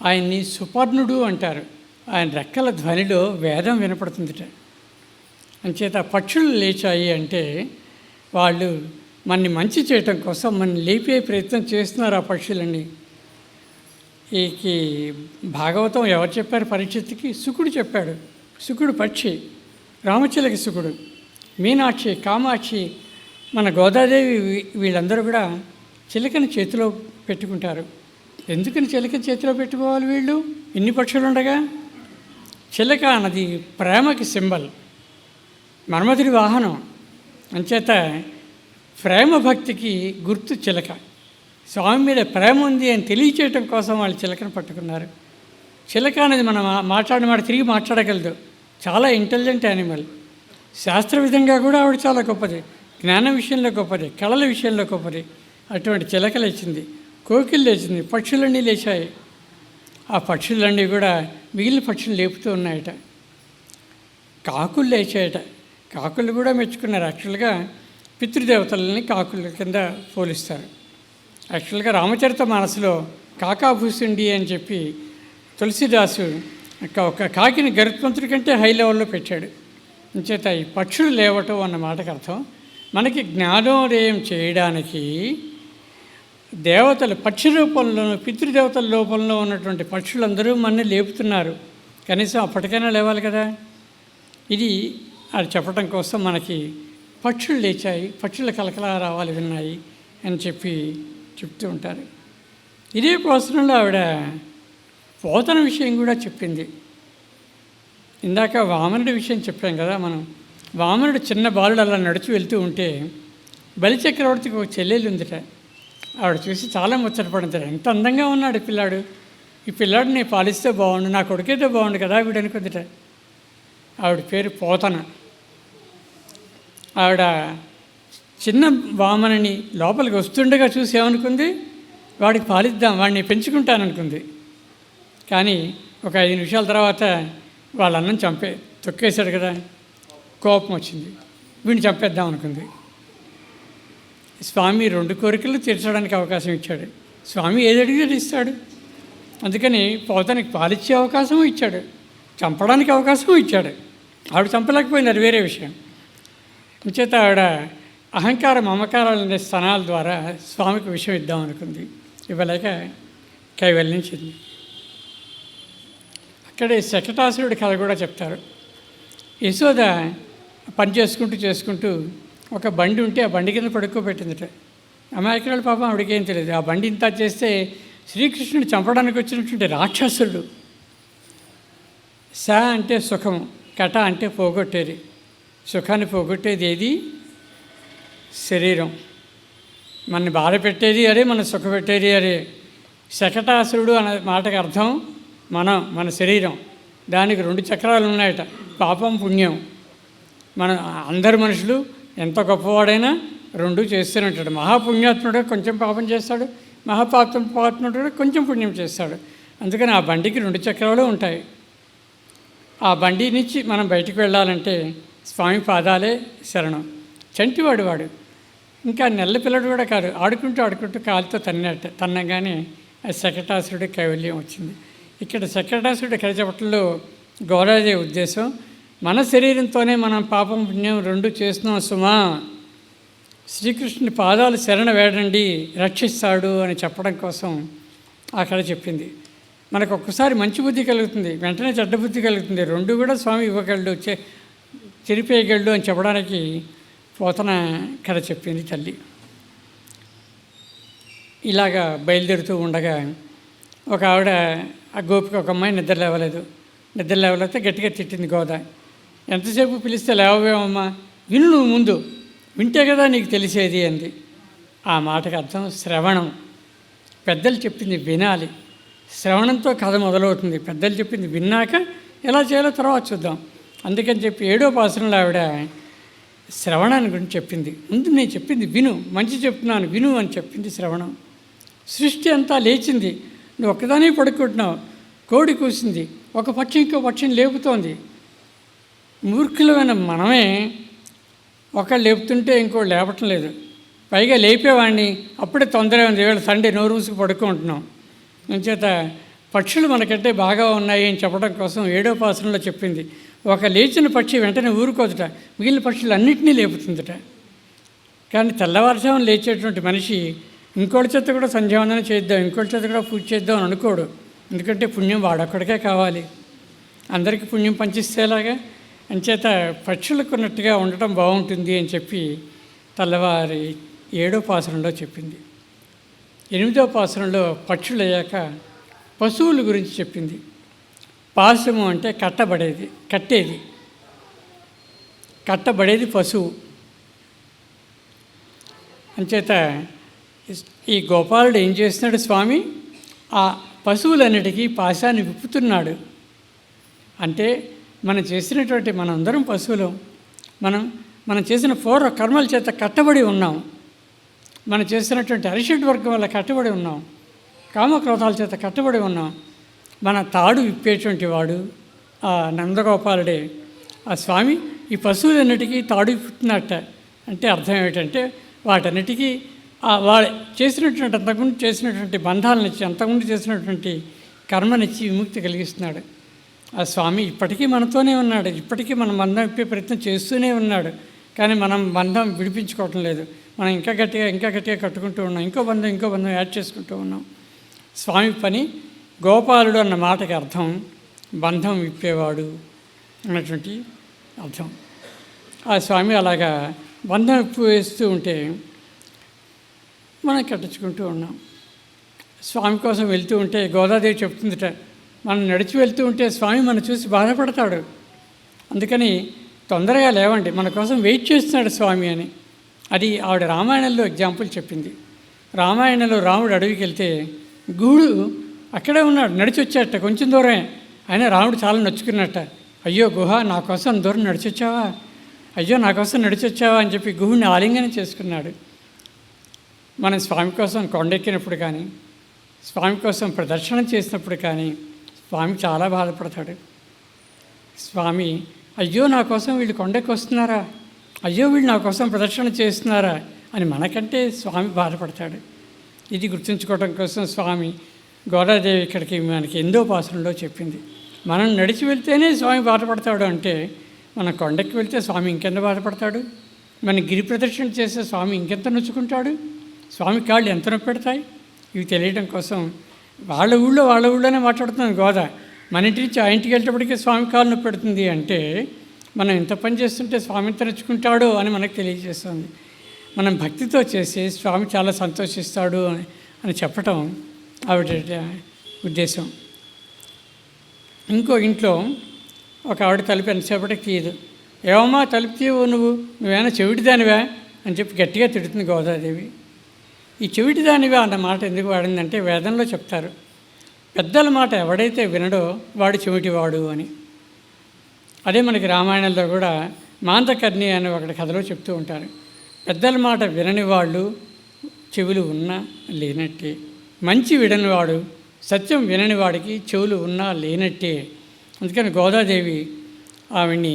ఆయన్ని సుపర్ణుడు అంటారు. ఆయన రెక్కల ధ్వనిలో వేదం వినపడుతుందిట. అంచేత పక్షులు లేచాయి అంటే వాళ్ళు మనని మంచి చేయటం కోసం మనని లేపే ప్రయత్నం చేస్తున్నారు ఆ పక్షులన్నీ. ఈ భాగవతం ఎవరు చెప్పారు పరీక్షిత్తుకి? శుకుడు చెప్పాడు. శుకుడు పక్షి, రామచిలక శుకుడు, మీనాక్షి, కామాక్షి, మన గోదాదేవి వీళ్ళందరూ కూడా చిలకని చేతిలో పెట్టుకుంటారు. ఎందుకని చిలకని చేతిలో పెట్టుకోవాలి వీళ్ళు? ఇన్ని పక్షులు ఉండగా. చిలక అన్నది ప్రేమకి సింబల్, మన్మధుడి వాహనం. అంచేత ప్రేమ భక్తికి గుర్తు చిలక. స్వామి మీద ప్రేమ ఉంది అని తెలియచేయటం కోసం వాళ్ళు చిలకను పట్టుకున్నారు. చిలక అనేది మనం మాట్లాడిన మాట తిరిగి మాట్లాడగలదు. చాలా ఇంటెలిజెంట్ యానిమల్. శాస్త్ర విధంగా కూడా ఆవిడ చాలా గొప్పది, జ్ఞానం విషయంలో గొప్పది, కళల విషయంలో గొప్పది. అటువంటి చిలక లేచింది, కోకిలు లేచింది, పక్షులన్నీ లేచాయి. ఆ పక్షులన్నీ కూడా మిగిలిన పక్షులు లేపుతూ ఉన్నాయట. కాకులు లేచాయట. కాకులు కూడా మెచ్చుకున్నారు. యాక్చువల్గా పితృదేవతలని కాకుల కింద పోలిస్తారు. యాక్చువల్గా రామచరిత మానసులో కాకాభూసుండి అని చెప్పి తులసిదాసు ఒక కాకిని గరుత్మంతుడి కంటే హై లెవెల్లో పెట్టాడు. అంచేత ఈ పక్షులు లేవటం అన్న మాటకు అర్థం మనకి జ్ఞానోదయం చేయడానికి దేవతలు పక్షి రూపంలోనూ పితృదేవతల రూపంలో ఉన్నటువంటి పక్షులందరూ మనని లేపుతున్నారు. కనీసం అప్పటికైనా లేవాలి కదా. ఇది అది చెప్పడం కోసం మనకి పక్షులు లేచాయి, పక్షుల కలకల రావాలి విన్నాయి అని చెప్పి చెప్తూ ఉంటారు. ఇదే కోసంలో ఆవిడ పోతన విషయం కూడా చెప్పింది. ఇందాక వామనుడి విషయం చెప్పాం కదా మనం. వామనుడు చిన్న బాలుడు అలా నడుచు వెళ్తూ ఉంటే బలిచక్రవర్తికి ఒక చెల్లెలు ఉందిట. ఆవిడ చూసి చాలా ముచ్చటపడింది. ఎంత అందంగా ఉన్నాడు పిల్లాడు, ఈ పిల్లాడు నేను పాలిస్తే బాగుండు, నా కొడుకైతే బాగుండు కదా వీడు అనుకుందిట. ఆవిడ పేరు పోతన. ఆవిడ చిన్న వామనని లోపలికి వస్తుండగా చూసి ఏమనుకుంది? వాడికి పాలిద్దాం, వాడిని పెంచుకుంటాననుకుంది. కానీ ఒక 5 నిమిషాల తర్వాత వాళ్ళ అన్నం తొక్కేశాడు కదా, కోపం వచ్చింది, వీడిని చంపేద్దాం అనుకుంది. స్వామి 2 కోరికలు తీర్చడానికి అవకాశం ఇచ్చాడు. స్వామి ఏది అడిగితే ఇస్తాడు. అందుకని పోతనికి పాలిచ్చే అవకాశం ఇచ్చాడు, చంపడానికి అవకాశం ఇచ్చాడు. ఆవిడ చంపలేకపోయింది, అది వేరే విషయం. అంచేత ఆవిడ అహంకార మమకారాలు అనే స్థానాల ద్వారా స్వామికి విషయం ఇద్దాం అనుకుంది. ఇవ్వలేక కైవల్యం చెంది. అక్కడే శకటాసురుడి కథ కూడా చెప్తారు. యశోద పని చేసుకుంటూ ఒక బండి ఉంటే ఆ బండి కింద పడుకోబెట్టిందట. అమాయకురాలు పాపం ఆవిడకేం తెలియదు. ఆ బండి ఇంత చేస్తే శ్రీకృష్ణుడు చంపడానికి వచ్చినటువంటి రాక్షసుడు. స అంటే సుఖము, కట అంటే పోగొట్టేది. సుఖాన్ని పోగొట్టేది ఏది? స శరీరం. మనని బాధ పెట్టేది అదే, మన సుఖ పెట్టేది అదే. శకటాసురుడు అనే మాటకి అర్థం మన శరీరం. దానికి 2 చక్రాలు ఉన్నాయట, పాపం పుణ్యం. అందరు మనుషులు ఎంత గొప్పవాడైనా 2 చేస్తూనే ఉంటాడు. మహాపుణ్యాత్ముడు కొంచెం పాపం చేస్తాడు, మహాపాత్ముడు కొంచెం పుణ్యం చేస్తాడు. అందుకని ఆ బండికి 2 చక్రాలు ఉంటాయి. ఆ బండి నుంచి మనం బయటికి వెళ్ళాలంటే స్వామి పాదాలే శరణం. చంటివాడు ఇంకా నెల్ల పిల్లడు కూడా కాదు, ఆడుకుంటూ కాలుతో తన్నగానే ఆ శకటాసురుడి కైవల్యం వచ్చింది. ఇక్కడ శకటాసురుడి కరచపట్లో గోదాదేవి ఉద్దేశం, మన శరీరంతోనే మనం పాపం పుణ్యం 2 చేస్తున్నాం సుమా, శ్రీకృష్ణుని పాదాలు శరణ వేడండి, రక్షిస్తాడు అని చెప్పడం కోసం అక్కడ చెప్పింది. మనకు ఒక్కసారి మంచి బుద్ధి కలుగుతుంది, వెంటనే చెడ్డ బుద్ధి కలుగుతుంది. 2 కూడా స్వామి ఇవ్వగలడు, చెరిపేయగలడు అని చెప్పడానికి పోతన కథ చెప్పింది తల్లి. ఇలాగా బయలుదేరుతూ ఉండగా ఒక ఆవిడ, ఆ గోపిక ఒక అమ్మాయి నిద్ర లేవలేకపోతే గట్టిగా తిట్టింది గోద. ఎంతసేపు పిలిస్తే లేవవేమమ్మా, విను నువ్వు ముందు, వింటే కదా నీకు తెలిసేది అంది. ఆ మాటకు అర్థం శ్రవణం. పెద్దలు చెప్పింది వినాలి, శ్రవణంతో కథ మొదలవుతుంది. పెద్దలు చెప్పింది విన్నాక ఎలా చేయాలో తర్వాత చూద్దాం. అందుకని చెప్పి 7వ పాసరంలో ఆవిడ శ్రవణాన్ని గురించి చెప్పింది. ముందు నేను చెప్పింది విను, మంచి చెప్తున్నాను విను అని చెప్పింది శ్రవణం. సృష్టి అంతా లేచింది, నువ్వు ఒక్కదానే పడుకుంటున్నావు. కోడి కూసింది, ఒక పక్షి ఇంకో పక్షిని లేపుతోంది. మూర్ఖులమైన మనమే ఒకళ్ళు లేపుతుంటే ఇంకోటి లేపటం లేదు, పైగా లేపేవాడిని అప్పుడే తొందర ఉంది, వీళ్ళ సండే నోరు మూసుకు పడుకుంటున్నాం. అంచేత పక్షులు మనకంటే బాగా ఉన్నాయి అని చెప్పడం కోసం 7వ పాసరంలో చెప్పింది. ఒక లేచిన పక్షి వెంటనే ఊరుకోదుట, మిగిలిన పక్షులు అన్నింటినీ లేపుతుందట. కానీ తెల్లవారుజామున లేచేటువంటి మనిషి ఇంకోటి చేత కూడా సంధ్యావందనం చేద్దాం, ఇంకోటి చేత కూడా పూజ చేద్దాం అని అనుకోడు. ఎందుకంటే పుణ్యం వాడొక్కడికే కావాలి, అందరికీ పుణ్యం పంచిస్తేలాగా. అంచేత పక్షులకు ఉన్నట్టుగా ఉండటం బాగుంటుంది అని చెప్పి తెల్లవారి 7వ పాసరంలో చెప్పింది. 8వ పాసరంలో పక్షులు అయ్యాక పశువుల గురించి చెప్పింది. పాశము అంటే కట్టబడేది పశువు. అంచేత ఈ గోపాలుడు ఏం చేస్తున్నాడు, స్వామి ఆ పశువులన్నిటికీ పాశాన్ని విప్పుతున్నాడు. అంటే మనందరం పశువులం. మనం చేసిన పూర్వ కర్మల చేత కట్టబడి ఉన్నాం. మనం చేసినటువంటి అరిషడ్ వర్గం వల్ల కట్టబడి ఉన్నాం, కామక్రోధాల చేత కట్టబడి ఉన్నాం. మన తాడు విప్పేటువంటి వాడు ఆ నందగోపాలుడే. ఆ స్వామి ఈ పశువులన్నిటికీ తాడు విప్పుతున్నట్ట. అంటే అర్థం ఏమిటంటే వాటన్నిటికీ వాడు చేసినటువంటి అంతకుముందు చేసినటువంటి బంధాలనిచ్చి, అంతకుముందు చేసినటువంటి కర్మనిచ్చి విముక్తి కలిగిస్తున్నాడు. ఆ స్వామి ఇప్పటికీ మనతోనే ఉన్నాడు, ఇప్పటికీ మనం బంధం విప్పే ప్రయత్నం చేస్తూనే ఉన్నాడు. కానీ మనం బంధం విడిపించుకోవటం లేదు, మనం ఇంకా గట్టిగా కట్టుకుంటూ ఉన్నాం, ఇంకో బంధం యాడ్ చేసుకుంటూ ఉన్నాం. స్వామి పని గోపాలుడు అన్న మాటకి అర్థం బంధం విప్పేవాడు అన్నటువంటి అర్థం. ఆ స్వామి అలాగా బంధం విప్పు వేస్తూ ఉంటే మనం కట్టించుకుంటూ ఉన్నాం. స్వామి కోసం వెళ్తూ ఉంటే గోదాదేవి చెప్తుందిట, మనం నడిచి వెళ్తూ ఉంటే స్వామి మనం చూసి బాధపడతాడు, అందుకని తొందరగా లేవండి, మన కోసం వెయిట్ చేస్తున్నాడు స్వామి అని. అది ఆవిడ రామాయణంలో ఎగ్జాంపుల్ చెప్పింది. రామాయణంలో రాముడు అడవికి వెళ్తే గుహుడు అక్కడే ఉన్నాడు, నడిచి వచ్చాట కొంచెం దూరమే. అయినా రాముడు చాలా నొచ్చుకున్నట్ట, అయ్యో గుహ నా కోసం దూరం నడిచొచ్చావా, అయ్యో నా కోసం నడిచొచ్చావా అని చెప్పి గుహుడిని ఆలింగనం చేసుకున్నాడు. మనం స్వామి కోసం కొండెక్కినప్పుడు కానీ, స్వామి కోసం ప్రదర్శన చేసినప్పుడు కానీ స్వామి చాలా బాధపడతాడు. స్వామి అయ్యో నా కోసం వీళ్ళు కొండెక్కి వస్తున్నారా, అయ్యో వీళ్ళు నా కోసం ప్రదర్శన చేస్తున్నారా అని మనకంటే స్వామి బాధపడతాడు. ఇది గుర్తుంచుకోవడం కోసం స్వామి గోదాదేవి ఇక్కడికి మనకి 8వ పాసరంలో చెప్పింది. మనం నడిచి వెళ్తేనే స్వామి బాధపడతాడు అంటే మనం కొండెక్కి వెళ్తే స్వామి ఇంకెంత బాధపడతాడు, మన గిరి ప్రదర్శన చేసే స్వామి ఇంకెంత నొచ్చుకుంటాడు, స్వామి కాళ్ళు ఎంత నొప్పి పెడతాయి. ఇవి తెలియడం కోసం వాళ్ళ ఊళ్ళోనే మాట్లాడుతున్నాను గోద. మన ఇంటి నుంచి ఆ ఇంటికి వెళ్ళేటప్పటికీ స్వామి కాళ్ళు నొప్పి పెడుతుంది అంటే మనం ఎంత పని చేస్తుంటే స్వామి ఎంత నొచ్చుకుంటాడో అని మనకు తెలియజేస్తుంది. మనం భక్తితో చేసి స్వామి చాలా సంతోషిస్తాడు అని చెప్పటం ఆవిడ ఉద్దేశం. ఇంకో ఇంట్లో ఒక ఆవిడ తలుపు ఎంతసేపటికి తీయదు. ఏమమ్మా తలుపు తీయవు, నువ్వేమైనా చెవిటిదానివా అని చెప్పి గట్టిగా తిడుతుంది గోదాదేవి. ఈ చెవిటి దానివి అన్న మాట ఎందుకు వాడిందంటే వేదంలో చెప్తారు, పెద్దల మాట ఎవడైతే వినడో వాడు చెవిటివాడు అని. అదే మనకి రామాయణంలో కూడా మాంతకర్ణి అనే ఒకటి కథలో చెప్తూ ఉంటారు. పెద్దల మాట వినని వాళ్ళు చెవులు ఉన్నా లేనట్టే, మంచి విననివాడు సత్యం వినని వాడికి చెవులు ఉన్నా లేనట్టే. అందుకని గోదాదేవి ఆవిడ్ని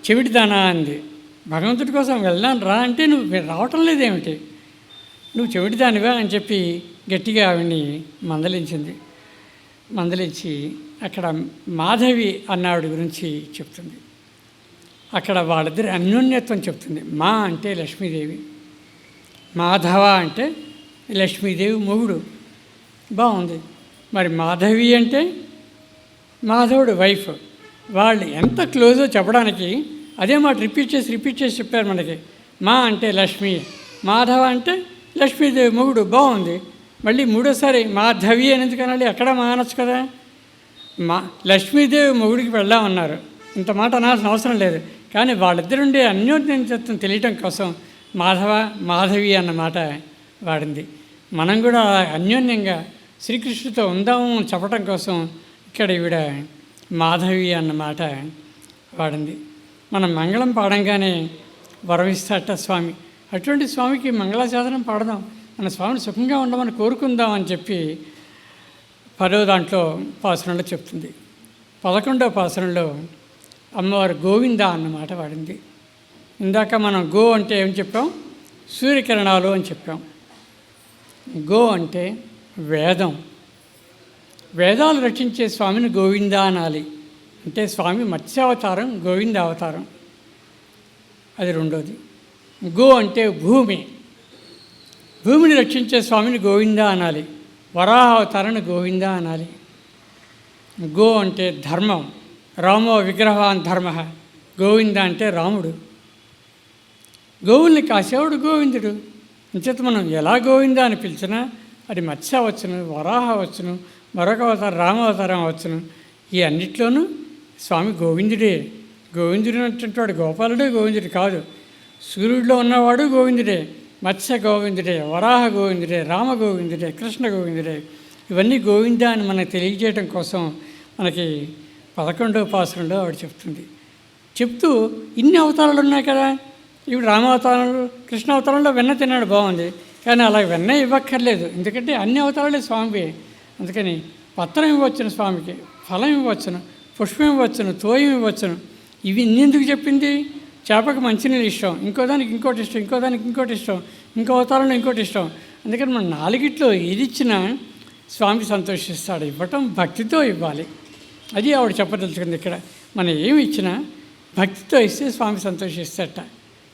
చెవిటిదానా అంది. భగవంతుడి కోసం వెళ్దాను రా అంటే నువ్వు రావటం లేదేమిటి, నువ్వు చెవిటిదానివా అని చెప్పి గట్టిగా ఆవిడ్ని మందలించి అక్కడ మాధవి అన్నావిడ గురించి చెప్తుంది. అక్కడ వాళ్ళిద్దరి అన్యోన్యత్వం చెప్తుంది. మా అంటే లక్ష్మీదేవి, మాధవ అంటే లక్ష్మీదేవి మొగుడు. బాగుంది. మరి మాధవి అంటే మాధవుడు వైఫ్. వాళ్ళు ఎంత క్లోజో చెప్పడానికి అదే మాట రిపీట్ చేసి చెప్పారు మనకి. మా అంటే లక్ష్మి, మాధవ అంటే లక్ష్మీదేవి మొగుడు. బాగుంది. మళ్ళీ మూడోసారి మాధవి అని ఎందుకు అనాలి? అక్కడ మా అనొచ్చు కదా. లక్ష్మీదేవి మొగుడికి వెళ్దామన్నారు, ఇంత మాట అనాల్సిన అవసరం లేదు. కానీ వాళ్ళిద్దరుండే అన్యోన్యతను తెలియటం కోసం మాధవి అన్న మాట వాడింది. మనం కూడా అన్యోన్యంగా శ్రీకృష్ణుడితో ఉందాము అని చెప్పడం కోసం ఇక్కడ ఈవిడ మాధవి అన్న మాట వాడింది. మనం మంగళం పాడంగానే వరమిస్తాట స్వామి. అటువంటి స్వామికి మంగళాశాసనం పాడదాం, మన స్వామిని సుఖంగా ఉండమని కోరుకుందాం అని చెప్పి 10వ దాంట్లో పాసురంలో చెప్తుంది. 11వ పాసురంలో అమ్మవారు గోవింద అన్నమాట వాడింది. ఇందాక మనం గో అంటే ఏం చెప్పాం? సూర్యకిరణాలు అని చెప్పాం. గో అంటే వేదం. వేదాలు రచించే స్వామిని గోవింద అనాలి. అంటే స్వామి మత్స్యావతారం, గోవింద అవతారం. అది రెండోది. గో అంటే భూమి, భూమిని రక్షించే స్వామిని గోవింద అనాలి. వరాహ అవతారాన్ని గోవింద అనాలి. గో అంటే ధర్మం, రామో విగ్రహాన్ ధర్మ. గోవింద అంటే రాముడు. గోవుల్ని కాసేవాడు గోవిందుడు. అంచేత మనం ఎలా గోవింద అని పిలిచినా అది మత్స్య వచ్చును, వరాహ వచ్చును, మరొక అవతారం రామావతారం వచ్చును. ఈ అన్నిట్లోనూ స్వామి గోవిందుడే. గోవిందుడు అంటే వాడు గోపాలుడే గోవిందుడు కాదు. సూర్యుడిలో ఉన్నవాడు గోవిందుడే, మత్స్య గోవిందుడే, వరాహ గోవిందుడే, రామ గోవిందుడే, కృష్ణ గోవిందుడే. ఇవన్నీ గోవింద అని మనకు తెలియజేయడం కోసం మనకి 11వ పాసురంలో ఆవిడ చెప్తూ ఇన్ని అవతారాలు ఉన్నాయి కదా. ఇప్పుడు రామావతారంలో, కృష్ణ అవతారంలో వెన్న తిన్నాడు, బాగుంది. కానీ అలా వెన్న ఇవ్వక్కర్లేదు, ఎందుకంటే అన్ని అవతారాలే స్వామివే. అందుకని పత్రం ఇవ్వచ్చును స్వామికి, ఫలం ఇవ్వచ్చును, పుష్పం ఇవ్వచ్చును, తోయం ఇవ్వచ్చును. ఇవి ఇన్నెందుకు చెప్పింది? చేపకు మంచినీళ్ళు ఇష్టం, ఇంకో దానికి ఇంకోటి ఇష్టం, ఇంకో దానికి ఇంకోటి ఇష్టం, ఇంకో అవతారంలో ఇంకోటి ఇష్టం. అందుకని మనం 4గిట్లో ఏది ఇచ్చినా స్వామి సంతోషిస్తాడు. ఇవ్వటం భక్తితో ఇవ్వాలి, అది ఆవిడ చెప్పదలుచుకుంది. ఇక్కడ మనం ఏమి ఇచ్చినా భక్తితో ఇస్తే స్వామి సంతోషిస్తాడట.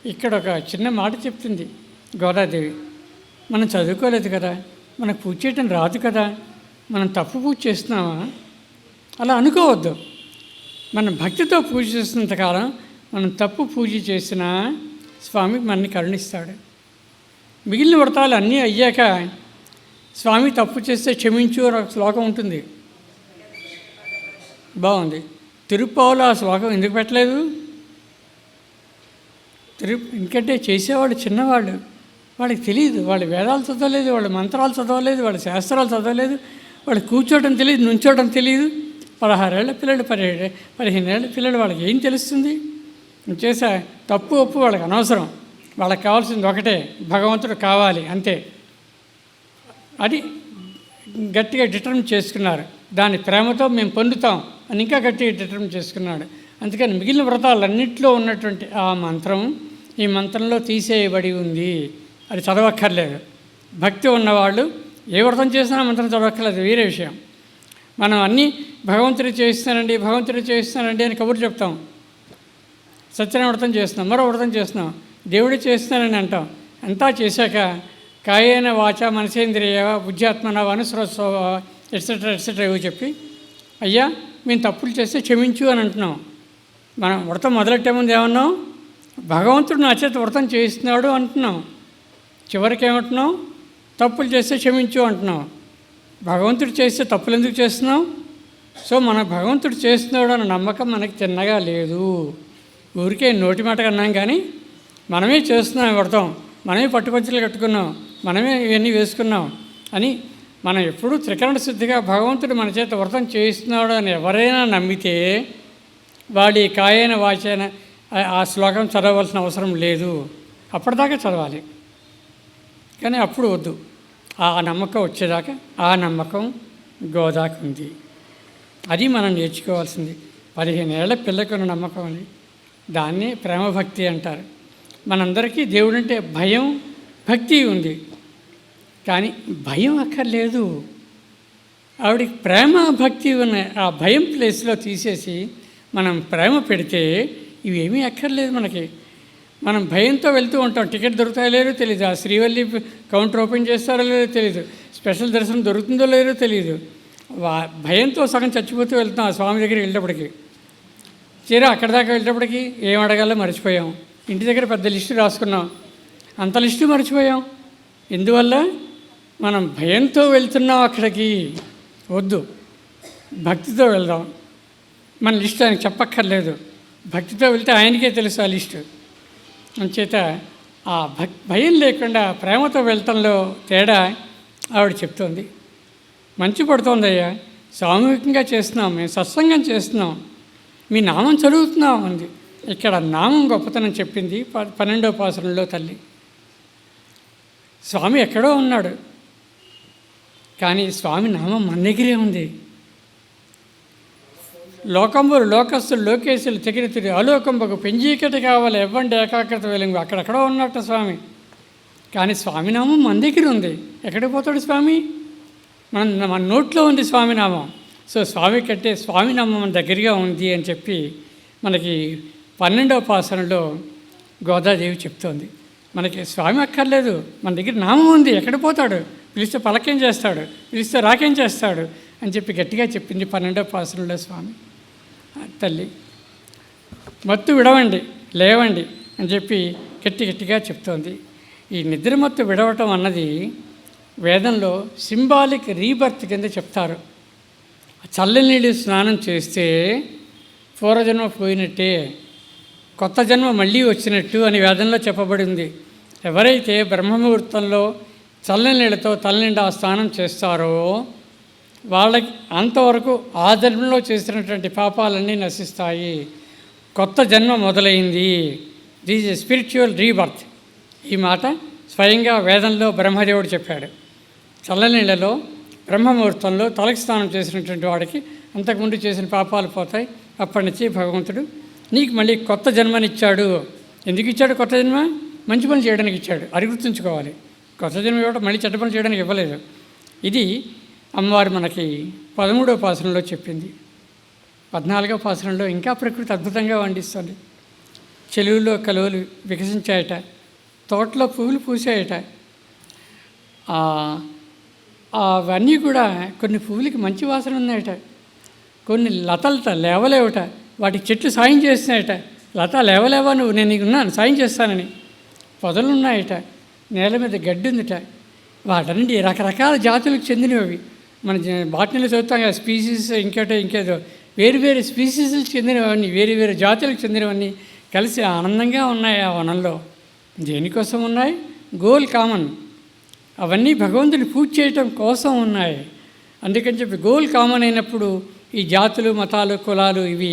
ఇక్కడ ఒక చిన్న మాట చెప్తుంది గోదాదేవి. మనం చదువుకోలేదు కదా, మనకు పూజ చేయటం రాదు కదా, మనం తప్పు పూజ చేస్తున్నామా? అలా అనుకోవద్దు. మనం భక్తితో పూజ చేస్తున్నంతకాలం మనం తప్పు పూజ చేసినా స్వామి మనని కరుణిస్తాడు. మిగిలిన వ్రతాలు అన్నీ అయ్యాక స్వామి తప్పు చేస్తే క్షమించు అని ఒక శ్లోకం ఉంటుంది, బాగుంది. తిరుప్పావులో ఆ శ్లోకం ఎందుకు పెట్టలేదు? ఎందుకంటే చేసేవాళ్ళు చిన్నవాళ్ళు, వాళ్ళకి తెలియదు. వాళ్ళు వేదాలు చదవలేదు, వాళ్ళు మంత్రాలు చదవలేదు, వాళ్ళ శాస్త్రాలు చదవలేదు, వాళ్ళు కూర్చోవడం తెలియదు, నుంచోవడం తెలియదు. 16 ఏళ్ల పిల్లలు, 15 ఏళ్ల పిల్లలు, వాళ్ళకి ఏం తెలుస్తుంది? చేసే తప్పు ఒప్పు వాళ్ళకి అనవసరం. వాళ్ళకి కావాల్సింది ఒకటే, భగవంతుడు కావాలి, అంతే. అది గట్టిగా డిటర్మిన్ చేసుకున్నారు. దాని ప్రేమతో మేము పొందుతాం అని ఇంకా గట్టిగా డిటర్మిన్ చేసుకున్నాడు. అందుకని మిగిలిన వ్రతాలన్నింటిలో ఉన్నటువంటి ఆ మంత్రం ఈ మంత్రంలో తీసేయబడి ఉంది. అది చదవక్కర్లేదు. భక్తి ఉన్నవాళ్ళు ఏ వ్రతం చేసినా మంత్రం చదవక్కర్లేదు, వేరే విషయం. మనం అన్నీ భగవంతుడు చేయిస్తానండి అని కబుర్లు చెప్తాం. సత్యనారాయణ వ్రతం చేస్తున్నాం, మరో వ్రతం చేస్తున్నాం, దేవుడే చేస్తున్నానని అంటాం. అంతా చేశాక కాయేన వాచ మనసేంద్రియ బుద్ధ్యాత్మన అనుసరోత్సవ ఎట్సెట్రా ఇవి చెప్పి, అయ్యా మేము తప్పులు చేస్తే క్షమించు అని అంటున్నాం. మనం వ్రతం మొదలెట్టే ముందు ఏమన్నాం? భగవంతుడు నా చేత వ్రతం చేయిస్తున్నాడు అంటున్నాం. చివరికి ఏమంటున్నాం? తప్పులు చేస్తే క్షమించు అంటున్నాం. భగవంతుడు చేస్తే తప్పులు ఎందుకు చేస్తున్నాం? సో మన భగవంతుడు చేస్తున్నాడు అన్న నమ్మకం మనకి తిన్నగా లేదు. ఊరికే నోటి మాట అన్నాం, కానీ మనమే చేస్తున్నాం వ్రతం. మనమే పట్టుకొంచలు కట్టుకున్నాం, మనమే ఇవన్నీ వేసుకున్నాం అని మనం ఎప్పుడూ త్రికరణ శుద్ధిగా భగవంతుడు మన చేత వ్రతం చేయిస్తున్నాడు అని ఎవరైనా నమ్మితే వాడి కాయన వాచైన ఆ శ్లోకం చదవలసిన అవసరం లేదు. అప్పటిదాకా చదవాలి, కానీ అప్పుడు వద్దు. ఆ నమ్మకం వచ్చేదాకా ఆ నమ్మకం గోదాకు ఉంది. అది మనం నేర్చుకోవాల్సింది. 15 ఏళ్ల పిల్లకున్న నమ్మకం అది. దాన్నే ప్రేమభక్తి అంటారు. మనందరికీ దేవుడంటే భయం, భక్తి ఉంది, కానీ భయం అక్కర్లేదు. ఆవిడికి ప్రేమ, భక్తి ఉన్న ఆ భయం ప్లేస్లో తీసేసి మనం ప్రేమ పెడితే ఇవేమీ అక్కర్లేదు మనకి. మనం భయంతో వెళ్తూ ఉంటాం. టికెట్ దొరుకుతాయో లేదో తెలియదు, ఆ శ్రీవల్లి కౌంటర్ ఓపెన్ చేస్తారో లేదో తెలియదు, స్పెషల్ దర్శనం దొరుకుతుందో లేదో తెలియదు. భయంతో సగం చచ్చిపోతూ వెళ్తాం ఆ స్వామి దగ్గరికి వెళ్ళేటప్పటికి. తీరా అక్కడి దాకా వెళ్ళేటప్పటికి ఏం అడగాలో మర్చిపోయాం. ఇంటి దగ్గర పెద్ద లిస్టు రాసుకున్నాం, అంత లిస్టు మర్చిపోయాం. ఎందువల్ల? మనం భయంతో వెళ్తున్నాం అక్కడికి. వద్దు, భక్తితో వెళ్దాం. మన లిస్టు ఆయనకి చెప్పక్కర్లేదు. భక్తితో వెళ్తే ఆయనకే తెలుసు ఆ లిస్టు. అంచేత ఆ భయం లేకుండా ప్రేమతో వెళ్ళటంలో తేడా ఆవిడ చెప్తోంది. మంచి పడుతోందయ్యా, సామూహికంగా చేస్తున్నాం, మేము సత్సంగం చేస్తున్నాం, మీ నామం చదువుతున్నాం అంది. ఇక్కడ నామం గొప్పతనం చెప్పింది 12వ పాసురంలో తల్లి. స్వామి ఎక్కడో ఉన్నాడు, కానీ స్వామి నామం మన దగ్గరే ఉంది. లోకంబులు లోకస్తులు లోకేశులు తెగిరితుడు అలోకంబకు పెంజీకటి కావాలి ఎవ్వండి ఏకాగ్రత వెలుగు. అక్కడెక్కడో ఉన్నట్ట స్వామి, కానీ స్వామినామం మన దగ్గర ఉంది. ఎక్కడికి పోతాడు స్వామి? మన నోట్లో ఉంది స్వామినామం. సో స్వామి కంటే స్వామినామం మన దగ్గరగా ఉంది అని చెప్పి మనకి 12వ పాసనంలో గోదాదేవి చెప్తోంది. మనకి స్వామి అక్కర్లేదు, మన దగ్గర నామం ఉంది. ఎక్కడికి పోతాడు? పిలిస్తే పలకేం చేస్తాడు, పిలిస్తే రాకేం చేస్తాడు అని చెప్పి గట్టిగా చెప్పింది 12వ పాసనంలో స్వామి. తల్లి మత్తు విడవండి, లేవండి అని చెప్పి గట్టిగా చెప్తోంది. ఈ నిద్రమత్తు విడవటం అన్నది వేదంలో సింబాలిక్ రీబర్త్ కింద చెప్తారు. చల్లని నీళ్ళు స్నానం చేస్తే పూర్వజన్మ పోయినట్టే, కొత్త జన్మ మళ్ళీ వచ్చినట్టు అని వేదంలో చెప్పబడింది. ఎవరైతే బ్రహ్మముహూర్తంలో చల్లని నీళ్ళతో తలనిండా స్నానం చేస్తారో వాళ్ళకి అంతవరకు ఆ జన్మలో చేసినటువంటి పాపాలన్నీ నశిస్తాయి, కొత్త జన్మ మొదలైంది. This is spiritual rebirth. ఈ మాట స్వయంగా వేదంలో బ్రహ్మదేవుడు చెప్పాడు. చల్లనీళ్ళలో బ్రహ్మముహూర్తంలో తలకి స్నానం చేసినటువంటి వాడికి అంతకుముందు చేసిన పాపాలు పోతాయి. అప్పటి నుంచి భగవంతుడు నీకు మళ్ళీ కొత్త జన్మనిచ్చాడు. ఎందుకు ఇచ్చాడు కొత్త జన్మ? మంచి పని చేయడానికి ఇచ్చాడు, అది గుర్తుంచుకోవాలి. కొత్త జన్మ ఇవ్వడం మళ్ళీ చెడ్డ పని చేయడానికి ఇవ్వలేదు. ఇది అమ్మవారు మనకి 13వ పాసనంలో చెప్పింది. 14వ పాసనంలో ఇంకా ప్రకృతి అద్భుతంగా వండిస్తుంది. చెరువులో కలువలు వికసించాయట, తోటలో పువ్వులు పూసాయట. అవన్నీ కూడా కొన్ని పువ్వులకి మంచి వాసన ఉన్నాయట, కొన్ని లతలట లేవలేవట, వాటికి చెట్లు సాయం చేస్తున్నాయట. లత లేవలేవా నువ్వు, నేను నీకు ఉన్నాను సాయం చేస్తానని. పొదలు ఉన్నాయట, నేల మీద గడ్డి ఉందిట. వాటన్నింటి రకరకాల జాతులకు చెందినవి. మన బాటనీలో చదువుతాం కదా, స్పీసీస్ ఇంకేదో వేరు స్పీసీస్కి చెందినవన్నీ, వేరు జాతులకు చెందినవన్నీ కలిసి ఆనందంగా ఉన్నాయి ఆ వనంలో. దేనికోసం ఉన్నాయి? Goal common. అవన్నీ భగవంతుని పూజ చేయటం కోసం ఉన్నాయి. అందుకని చెప్పి గోల్ కామన్ అయినప్పుడు ఈ జాతులు, మతాలు, కులాలు ఇవి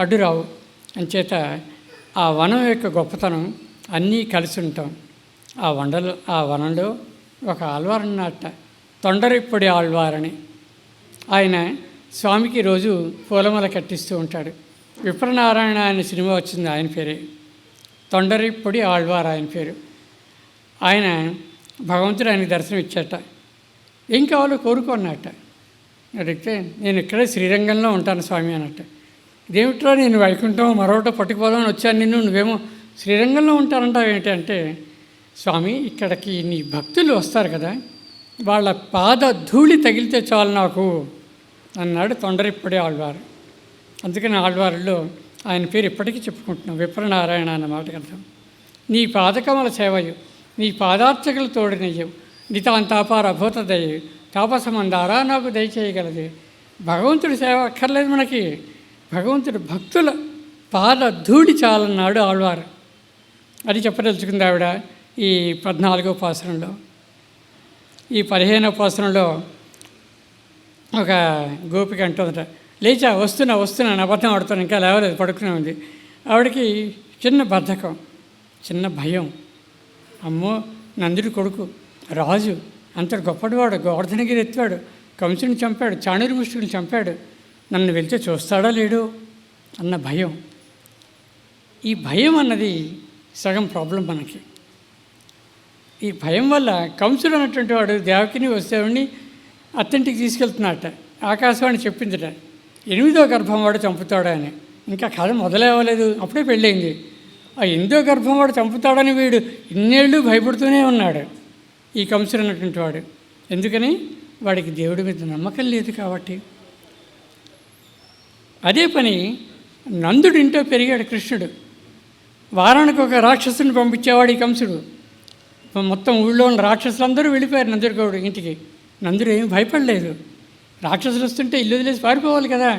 అడ్డురావు. అంచేత ఆ వనం యొక్క గొప్పతనం అన్నీ కలిసి ఉంటాం. ఆ వనంలో ఒక ఆళ్వారు ఉన్నట్ట, తొండరిప్పొడి ఆళ్వారని. ఆయన స్వామికి రోజు పూలమాల కట్టిస్తూ ఉంటాడు. విప్రనారాయణ అనే సినిమా వచ్చింది, ఆయన పేరే. తొండరిప్పొడి ఆళ్వారు ఆయన పేరు. ఆయన భగవంతుడు ఆయనకి దర్శనం ఇచ్చాట. ఏం కావాలో కోరుకున్నట్ట. అడిగితే నేను ఇక్కడే శ్రీరంగంలో ఉంటాను స్వామి అన్నట్ట. ఇదేమిట్రా, నేను వైకుంఠం మరొకటో పట్టుకుపోదామని వచ్చాను, నువ్వేమో శ్రీరంగంలో ఉంటానంటావు ఏంటంటే, స్వామి ఇక్కడికి నీ భక్తులు వస్తారు కదా, వాళ్ళ పాద ధూళి తగిలితే చాలు నాకు అన్నాడు తొండరిప్పొడి ఆళ్వారు. అందుకని ఆళ్వారులో ఆయన పేరు ఇప్పటికీ చెప్పుకుంటున్నాం, విప్రనారాయణ అన్న మాటకు అర్థం. నీ పాదకమల సేవయు, నీ పాదార్చకులు తోడినయ్యవు, నితాంతాపార భూతదయ్యు, తాపసమందారా నాకు దయచేయగలదు. భగవంతుడి సేవ అక్కర్లేదు మనకి, భగవంతుడు భక్తుల పాద ధూళి చాలన్నాడు ఆళ్వారు. అది చెప్పదలుచుకుంది ఆవిడ. ఈ 14వ పాసురంలో. ఈ 15వ పాసురంలో ఒక గోపిక అంటుందట, లేచా వస్తున్నాను అబద్ధం ఆడుతాను, ఇంకా లేవలేదు, పడుకునే ఉంది. ఆవిడకి చిన్న బద్ధకం, చిన్న భయం. అమ్మో, నందుడి కొడుకు రాజు, అంతటి గొప్పటివాడు, గోవర్ధనగిరి ఎత్తాడు, కంసుని చంపాడు, చాణూరు ముష్టిని చంపాడు, నన్ను వెళ్తే చూస్తాడా లేడో అన్న భయం. ఈ భయం అన్నది సగం ప్రాబ్లం మనకి. ఈ భయం వల్ల కంసుడు అన్నటువంటి వాడు దేవకిని వస్తేవాడిని అత్తింటికి తీసుకెళ్తున్నట్ట. ఆకాశవాణి చెప్పిందిట, 8వ గర్భం వాడు చంపుతాడా అని. ఇంకా కథ మొదలవ్వలేదు, అప్పుడే పెళ్ళయింది. ఆ 8వ గర్భం వాడు చంపుతాడని వీడు ఇన్నేళ్ళు భయపడుతూనే ఉన్నాడు ఈ కంసుడు అన్నటువంటి వాడు. ఎందుకని? వాడికి దేవుడి మీద నమ్మకం లేదు కాబట్టి. అదే పని నందుడి ఇంట్లో పెరిగాడు కృష్ణుడు. వారానికి ఒక రాక్షసుని పంపించేవాడు ఈ కంసుడు. మొత్తం ఊళ్ళో ఉన్న రాక్షసులందరూ వెళ్ళిపోయారు నందుడి గౌడు ఇంటికి. నందుడు ఏమి భయపడలేదు. రాక్షసులు వస్తుంటే ఇల్లు వదిలేసి పారిపోవాలి కదా.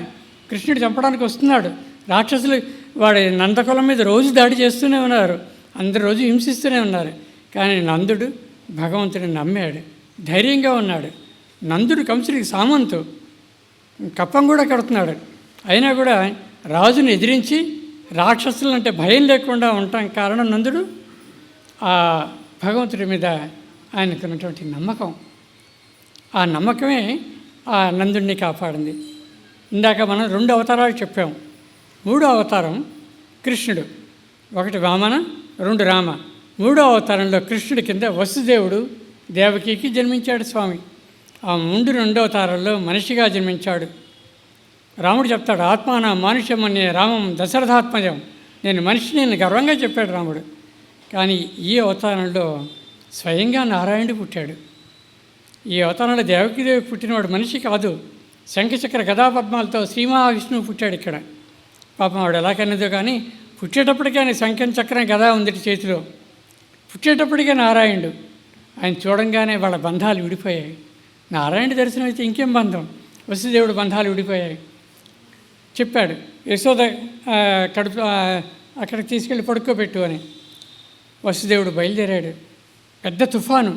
కృష్ణుడు చంపడానికి వస్తున్నాడు. రాక్షసులు వాడి నందకులం మీద రోజు దాడి చేస్తూనే ఉన్నారు, అందరు రోజు హింసిస్తూనే ఉన్నారు. కానీ నందుడు భగవంతుడిని నమ్మాడు, ధైర్యంగా ఉన్నాడు. నందుడు కంసుడికి సామంతు, కప్పం కూడా కడుతున్నాడు. అయినా కూడా రాజుని ఎదిరించి రాక్షసులు అంటే భయం లేకుండా ఉండటం కారణం నందుడు ఆ భగవంతుడి మీద ఆయనకున్నటువంటి నమ్మకం. ఆ నమ్మకమే ఆ నందుడిని కాపాడింది. ఇందాక మనం 2 అవతారాలు చెప్పాము. 3వ అవతారం కృష్ణుడు, 1 వామన, 2 రామ. 3వ అవతారంలో కృష్ణుడి కింద వసుదేవుడు దేవకికి జన్మించాడు స్వామి. ఆ 2వ అవతారంలో మనిషిగా జన్మించాడు. రాముడు చెప్తాడు, ఆత్మాన మానుష్యమన్యే రామం దశరథాత్మజం. నేను మనిషిని, నేను గర్వంగా చెప్పాడు రాముడు. కానీ ఈ అవతారంలో స్వయంగా నారాయణుడు పుట్టాడు. ఈ అవతారంలో దేవకీదేవి పుట్టినవాడు మనిషి కాదు, శంఖచక్ర గదాపద్మాలతో శ్రీ మహావిష్ణువు పుట్టాడు ఇక్కడ. పాపం వాడు ఎలా కన్నదో కానీ పుట్టేటప్పటికే ఆయన శంఖం చక్రం గదా ఉంది చేతిలో. పుట్టేటప్పటికే నారాయణుడు. ఆయన చూడంగానే వాళ్ళ బంధాలు విడిపోయాయి. నారాయణ దర్శనం అయితే ఇంకేం బంధం, వసుదేవుడు బంధాలు విడిపోయాయి. చెప్పాడు, యశోద కడుపు అక్కడికి తీసుకెళ్ళి పడుకోబెట్టు అని. వసుదేవుడు బయలుదేరాడు. పెద్ద తుఫాను,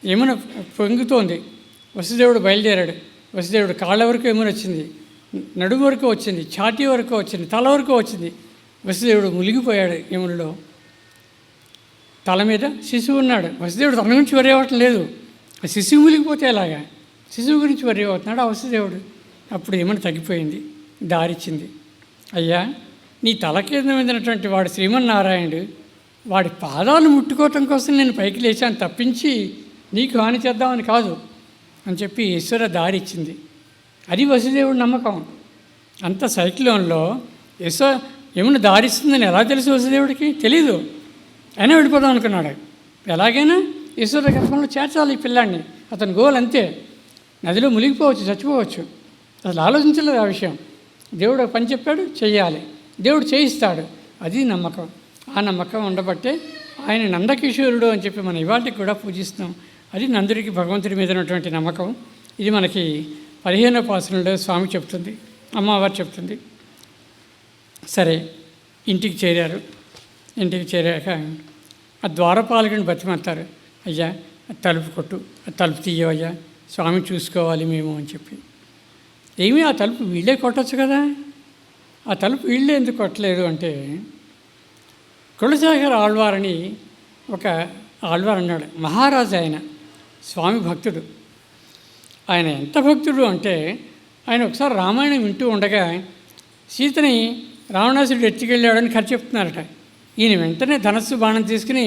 యమున పొంగుతోంది. వసుదేవుడు బయలుదేరాడు. వసుదేవుడు కాళ్ళ వరకు యమున వచ్చింది, నడుము వరకు వచ్చింది, ఛాతీ వరకు వచ్చింది, తల వరకు వచ్చింది. వసుదేవుడు మునిగిపోయాడు యమునలో. తల మీద శిశువు ఉన్నాడు. వసుదేవుడు తన గురించి వరి అవ్వటం లేదు, శిశువు మునిగిపోతే ఎలాగా, శిశువు గురించి వరి అవుతున్నాడు ఆ వసుదేవుడు. అప్పుడు యమున తగ్గిపోయింది, దారిచ్చింది. అయ్యా, నీ తల కింద మీదనటువంటి వాడు శ్రీమన్నారాయణుడు, వాడి పాదాలు ముట్టుకోవటం కోసం నేను పైకి లేచాను తప్పించి నీకు హాని చేద్దామని కాదు అని చెప్పి ఈశ్వర దారి ఇచ్చింది. అది వసుదేవుడి నమ్మకం. అంత సైక్లోన్లో యమున దారిస్తుందని ఎలా తెలుసు వసుదేవుడికి? తెలీదు. అయినా వెళ్ళిపోదాం అనుకున్నాడు. ఎలాగైనా ఈశ్వర గర్భంలో చేర్చాలి ఈ పిల్లాడిని, అతని గోల్ అంతే. నదిలో మునిగిపోవచ్చు, చచ్చిపోవచ్చు, అసలు ఆలోచించలేదు ఆ విషయం. దేవుడు పని చెప్పాడు, చెయ్యాలి, దేవుడు చేయిస్తాడు. అది నమ్మకం. ఆ నమ్మకం ఉండబట్టే ఆయన నందకిషోరుడు అని చెప్పి మనం ఇవాళకి కూడా పూజిస్తాం. అది నందుడికి భగవంతుడి మీద ఉన్నటువంటి నమ్మకం. ఇది మనకి 15వ పాసురంలో స్వామి చెప్తుంది, అమ్మవారు చెప్తుంది. సరే, ఇంటికి చేరారు. ఇంటికి చేరాక ఆ ద్వారపాలకుని బతిమంటారు, అయ్యా తలుపు కొట్టు, తలుపు తీయవయ్యా, స్వామి చూసుకోవాలి మేము అని చెప్పి. ఏమీ ఆ తలుపు వీళ్ళే కొట్టచ్చు కదా, ఆ తలుపు వీళ్ళే ఎందుకు కొట్టలేదు అంటే, కులశేఖర ఆళ్వారని ఒక ఆళ్వారు అన్నాడు. మహారాజు ఆయన, స్వామి భక్తుడు. ఆయన ఎంత భక్తుడు అంటే, ఆయన ఒకసారి రామాయణం వింటూ ఉండగా సీతని రావణాసురుడు ఎత్తుకెళ్ళాడని కథ చెప్తున్నారట. ఈయన వెంటనే ధనస్సు బాణం తీసుకుని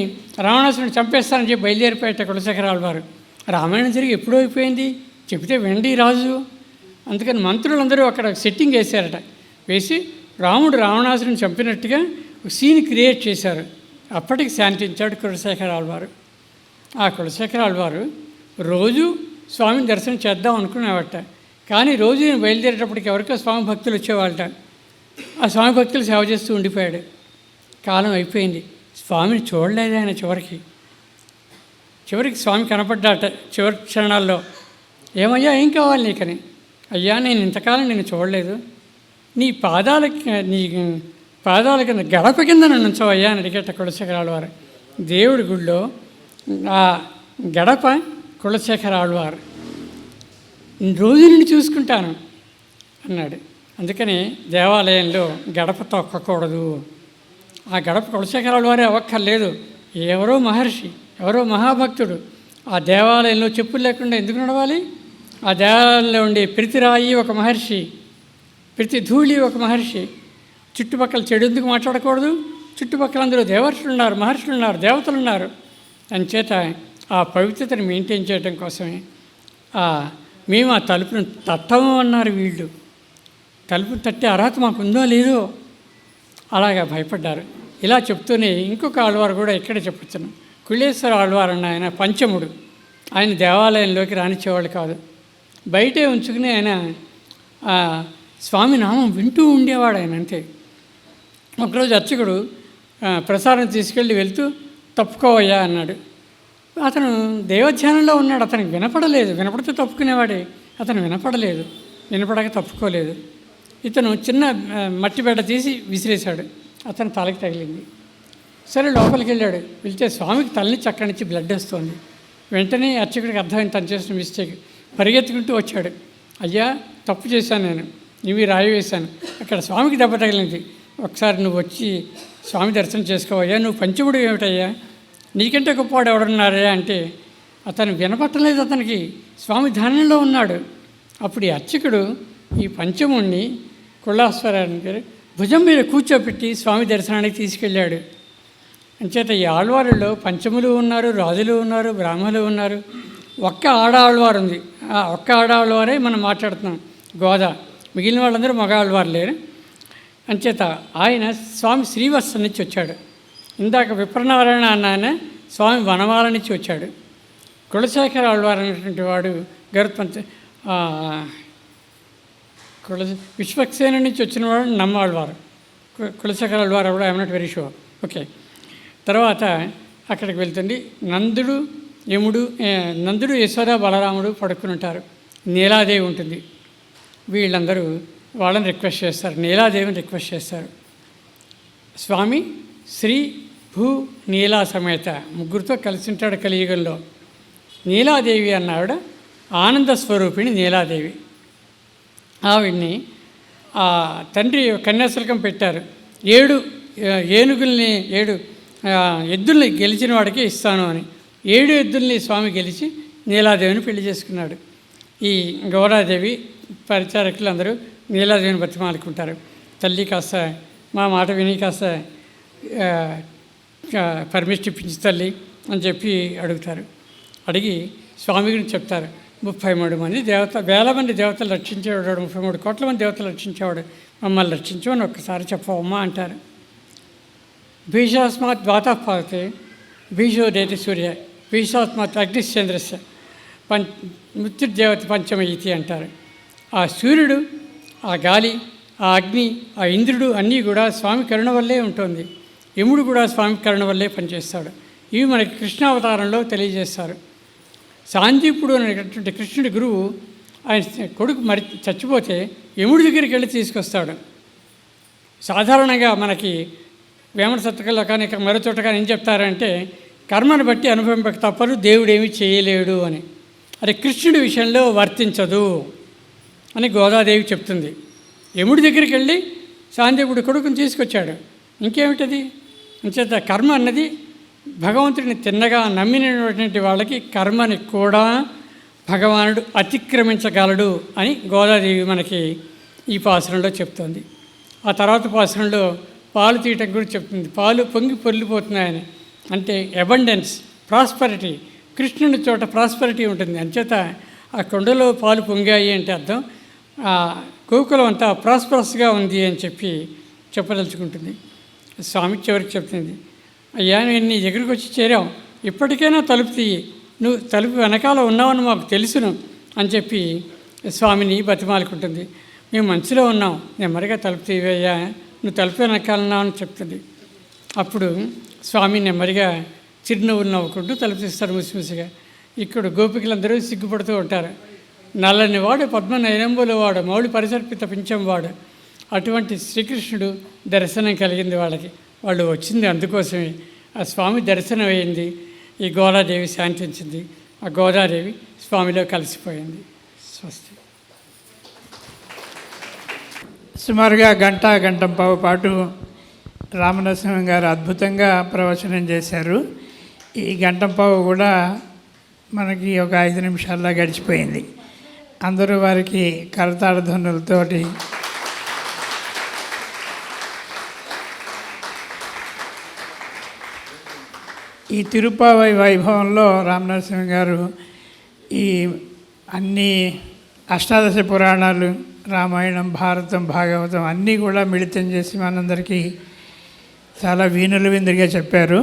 రావణాసురుడిని చంపేస్తానని చెప్పి బయలుదేరిపోయాట కులశేఖర ఆళ్వారు. రామాయణం జరిగి ఎప్పుడో అయిపోయింది, చెప్తే వెండి రాజు. అందుకని మంత్రులందరూ అక్కడ సెట్టింగ్ వేశారట. వేసి రాముడు రావణాసురుడిని చంపినట్టుగా ఒక సీన్ క్రియేట్ చేశారు. అప్పటికి శాంతించాడు కులశేఖర ఆళ్వారు. ఆ కులశేఖర ఆళ్వారు రోజు స్వామిని దర్శనం చేద్దాం అనుకునేవాట. కానీ రోజు నేను బయలుదేరేటప్పటికి ఎవరికో స్వామి భక్తులు వచ్చేవాళ్ళట. ఆ స్వామి భక్తులు సేవ చేస్తూ ఉండిపోయాడు. కాలం అయిపోయింది, స్వామిని చూడలేదు ఆయన. చివరికి స్వామి కనపడ్డాట చివరి క్షణాల్లో. ఏమయ్యా, ఏం కావాలి నీకని? అయ్యా, నేను ఇంతకాలం నేను చూడలేదు, నీ పాదాల కింద గడప కింద నన్ను ఉంచవయ్యా అని అడిగేట కులశేఖర ఆళ్వారు. దేవుడి గుడిలో ఆ గడప కులశేఖర ఆళ్వార్ రోజు నుండి చూసుకుంటాను అన్నాడు. అందుకని దేవాలయంలో గడప తొక్కకూడదు. ఆ గడప కులశేఖర ఆళ్వారే అవ్వక్కర్లేదు, ఎవరో మహర్షి, ఎవరో మహాభక్తుడు ఆ దేవాలయంలో చెప్పులు లేకుండా ఎందుకు నడవాలి? ఆ దేవాలయంలో ఉండే ప్రతి రాయి ఒక మహర్షి, ప్రతి ధూళి ఒక మహర్షి. చుట్టుపక్కల చెడు ఎందుకు మాట్లాడకూడదు? చుట్టుపక్కల అందరూ దేవర్షులు ఉన్నారు, మహర్షులు ఉన్నారు, దేవతలు ఉన్నారు. అంచేత ఆ పవిత్రతను మెయింటైన్ చేయడం కోసమే మేము ఆ తలుపును తట్టము అన్నారు. వీళ్ళు తలుపును తట్టే అర్హత మాకు ఉందో లేదో అలాగా భయపడ్డారు. ఇలా చెప్తూనే ఇంకొక ఆళ్వారు కూడా ఇక్కడే చెప్పొచ్చును. కులేశ్వర ఆళ్వారు అన్న ఆయన పంచముడు. ఆయన దేవాలయంలోకి రానిచ్చేవాళ్ళు కాదు, బయటే ఉంచుకుని ఆయన స్వామి నామం వింటూ ఉండేవాడు ఆయన అంతే. ఒకరోజు అర్చకుడు ప్రసాదం తీసుకెళ్ళి వెళ్తూ తప్పుకోవయ్యా అన్నాడు. అతను దేవధ్యానంలో ఉన్నాడు, అతనికి వినపడలేదు. వినపడితే తప్పుకునేవాడే, అతను వినపడలేదు, వినపడక తప్పుకోలేదు. ఇతను చిన్న మట్టి బెడ్డ తీసి విసిరేశాడు, అతను తలకి తగిలింది. సరే లోపలికి వెళ్ళాడు, వెళ్తే స్వామికి తలని చక్కడి నుంచి బ్లడ్ వస్తుంది. వెంటనే అర్చకుడికి అర్థమైంది తను చేసిన మిస్టేక్. పరిగెత్తుకుంటూ వచ్చాడు, అయ్యా తప్పు చేశాను, నేను ఇవి రాయి వేశాను, అక్కడ స్వామికి దెబ్బ తగిలింది, ఒకసారి నువ్వు వచ్చి స్వామి దర్శనం చేసుకోవయ్యా, నువ్వు పంచముడు ఏమిటయ్యా, నీకంటే గొప్పవాడు ఎవడున్నారయ్యా అంటే అతను వినపట్టలేదు. అతనికి స్వామి ధ్యానంలో ఉన్నాడు. అప్పుడు ఈ అర్చకుడు ఈ పంచముడిని కులాశ్వరానికి భుజం మీద కూర్చోపెట్టి స్వామి దర్శనానికి తీసుకెళ్ళాడు. అంచేత ఈ ఆళ్వారుల్లో పంచములు ఉన్నారు, రాజులు ఉన్నారు, బ్రాహ్మణులు ఉన్నారు, ఒక్క ఆడవారు ఉంది. ఆ ఒక్క ఆడవారే మనం మాట్లాడుతున్నాం, గోదా. మిగిలిన వాళ్ళందరూ మగ ఆళ్వారు లేరు. అంచేత ఆయన స్వామి శ్రీవత్సం నుంచి వచ్చాడు. ఇందాక విప్రనారాయణ అన్న ఆయన స్వామి వనమాల నుంచి వచ్చాడు. కులశేఖర ఆళ్వారు అనేటువంటి వాడు గరుత్మంత విశ్వక్సేన నుంచి వచ్చిన వాడు నమ్మాళ్వారు. కులశేఖర ఆళ్వారు కూడా I'm not very sure. Okay. తర్వాత అక్కడికి వెళ్తుంది. నందుడు యశోద బలరాముడు పడుకుని ఉంటారు. నీలాదేవి ఉంటుంది. వీళ్ళందరూ వాళ్ళని రిక్వెస్ట్ చేస్తారు, నీలాదేవిని రిక్వెస్ట్ చేస్తారు. స్వామి శ్రీ భూ నీలా సమేత ముగ్గురితో కలిసి ఉంటాడు కలియుగంలో. నీలాదేవి అన్న ఆవిడ ఆనంద స్వరూపిణి నీలాదేవి. ఆవిడ్ని తండ్రి కన్యాశుల్కం పెట్టారు. 7 ఏనుగుల్ని 7 ఎద్దుల్ని గెలిచిన వాడికి ఇస్తాను అని 7 ఎద్దుల్ని స్వామి గెలిచి నీలాదేవిని పెళ్లి చేసుకున్నాడు. ఈ గౌరాదేవి పరిచారకులు అందరూ నీలాదేవిని బతిమాలుకుంటారు. తల్లి కాస్త మా మాట విని కాస్త పర్మిషన్ ఇప్పించి తల్లి అని చెప్పి అడుగుతారు. అడిగి స్వామి గురించి చెప్తారు. 33 మంది వేల మంది దేవతలు రక్షించేవాడు, 33 కోట్ల మంది దేవతలు రక్షించేవాడు, మమ్మల్ని రక్షించమని ఒక్కసారి చెప్పవమ్మా అంటారు. భీషాస్మాత్ ద్వాతపాతే భీషోదేతి సూర్య భీషాస్మాత్ అగ్నిశ్చంద్రస్య మృత్యుదేవత పంచమ ఇతి అంటారు. ఆ సూర్యుడు, ఆ గాలి, ఆ అగ్ని, ఆ ఇంద్రుడు అన్నీ కూడా స్వామి కరుణ వల్లే ఉంటుంది. యముడు కూడా స్వామి కరుణ వల్లే పనిచేస్తాడు. ఇవి మనకి కృష్ణావతారంలో తెలియజేస్తారు. సాందీపుడు అనేటటువంటి కృష్ణుడి గురువు ఆయన కొడుకు చచ్చిపోతే యముడి దగ్గరికి వెళ్ళి తీసుకొస్తాడు. సాధారణంగా మనకి వేమన శతకంలో కానీ మరో చోట కానీ ఏం చెప్తారంటే కర్మను బట్టి అనుభవింపక తప్పదు, దేవుడేమీ చేయలేడు అని. అది కృష్ణుడి విషయంలో వర్తించదు అని గోదాదేవి చెప్తుంది. యముడి దగ్గరికి వెళ్ళి సాందీపుడు కొడుకుని తీసుకొచ్చాడు. ఇంకేమిటది? అంచేత కర్మ అన్నది భగవంతుడిని తిన్నగా నమ్మినటువంటి వాళ్ళకి కర్మని కూడా భగవానుడు అతిక్రమించగలడు అని గోదాదేవి మనకి ఈ పాసురంలో చెప్తోంది. ఆ తర్వాత పాసురంలో పాలు తీయటం కూడా చెప్తుంది. పాలు పొంగి పొర్లిపోతున్నాయని, అంటే అబండెన్స్, ప్రాస్పరిటీ. కృష్ణుని చోట ప్రాస్పరిటీ ఉంటుంది. అంచేత ఆ కొండలో పాలు పొంగాయి అంటే అర్థం గోకులం అంతా ప్రాస్పరస్గా ఉంది అని చెప్పి చెప్పదలుచుకుంటుంది. స్వామి చివరికి చెప్తుంది, అయ్యా నేను నీ దగ్గరికి వచ్చి చేరాం, ఇప్పటికైనా తలుపు తీయి, నువ్వు తలుపు వెనకాల ఉన్నావని మాకు తెలుసును అని చెప్పి స్వామిని బతిమాలుకుంటుంది. మేము మంచిలో ఉన్నాం, నెమ్మదిగా తలుపు తీవయ్యా, నువ్వు తలుపు వెనకాల ఉన్నావని చెప్తుంది. అప్పుడు స్వామి నెమ్మదిగా చిరునవ్వులు నవ్వుకుంటూ తలుపు తీస్తారు ముసిముసిగా. ఇక్కడ గోపికలందరూ సిగ్గుపడుతూ ఉంటారు. నల్లని వాడు పద్మనయనంబుల వాడు మౌళి పరిసర్పిత పింఛంవాడు. అటువంటి శ్రీకృష్ణుడు దర్శనం కలిగింది వాళ్ళకి. వాళ్ళు వచ్చింది అందుకోసమే. ఆ స్వామి దర్శనం అయింది. ఈ గోదాదేవి శాంతించింది. ఆ గోదాదేవి స్వామిలో కలిసిపోయింది. స్వస్తి. సుమారుగా గంటంపావు పాటు రామనరసింహం గారు అద్భుతంగా ప్రవచనం చేశారు. ఈ గంటంపావు కూడా మనకి ఒక 5 నిమిషాల్లో గడిచిపోయింది. అందరూ వారికి కరతాళ ధ్వనులతోటి ఈ తిరుపావై వైభవంలో రామనరసింహ గారు ఈ అన్ని అష్టాదశ పురాణాలు, రామాయణం, భారతం, భాగవతం అన్నీ కూడా మిళితం చేసి మనందరికీ చాలా వీణులు విందుగా చెప్పారు.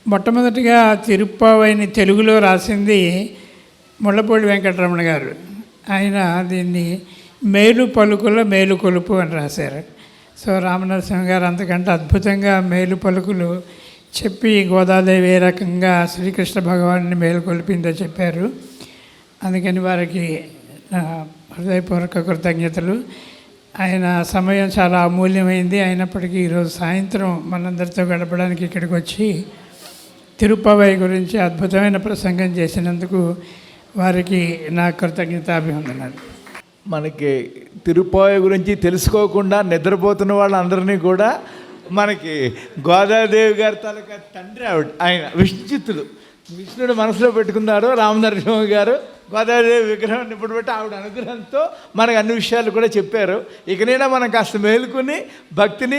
మొట్టమొదటిగా తిరుప్పావైని తెలుగులో రాసింది ముళ్ళపూడి వెంకటరమణ గారు. ఆయన దీన్ని మేలు పలుకుల మేలు కొలుపు అని రాశారు. సో రామనరసింహ గారు అంతకంటే అద్భుతంగా మేలు పలుకులు చెప్పి గోదాదేవి ఏ రకంగా శ్రీకృష్ణ భగవాన్ని మేలుకొల్పిందో చెప్పారు. అందుకని వారికి హృదయపూర్వక కృతజ్ఞతలు. ఆయన సమయం చాలా అమూల్యమైంది. అయినప్పటికీ ఈరోజు సాయంత్రం మనందరితో గడపడానికి ఇక్కడికి వచ్చి తిరుపవై గురించి అద్భుతమైన ప్రసంగం చేసినందుకు వారికి నా కృతజ్ఞతాభివందనాలు. మనకి తిరుపతి గురించి తెలుసుకోకుండా నిద్రపోతున్న వాళ్ళందరినీ కూడా మనకి గోదాదేవి గారి తాలూకా తండ్రి ఆయన విష్ణుచిత్తులు, విష్ణుడు మనసులో పెట్టుకున్నారు రామనరసింహ గారు. గోదాదేవి విగ్రహం ఇప్పుడు పెట్టి ఆవిడ అనుగ్రహంతో మనకు అన్ని విషయాలు కూడా చెప్పారు. ఇకనైనా మనం కాస్త మేలుకుని భక్తిని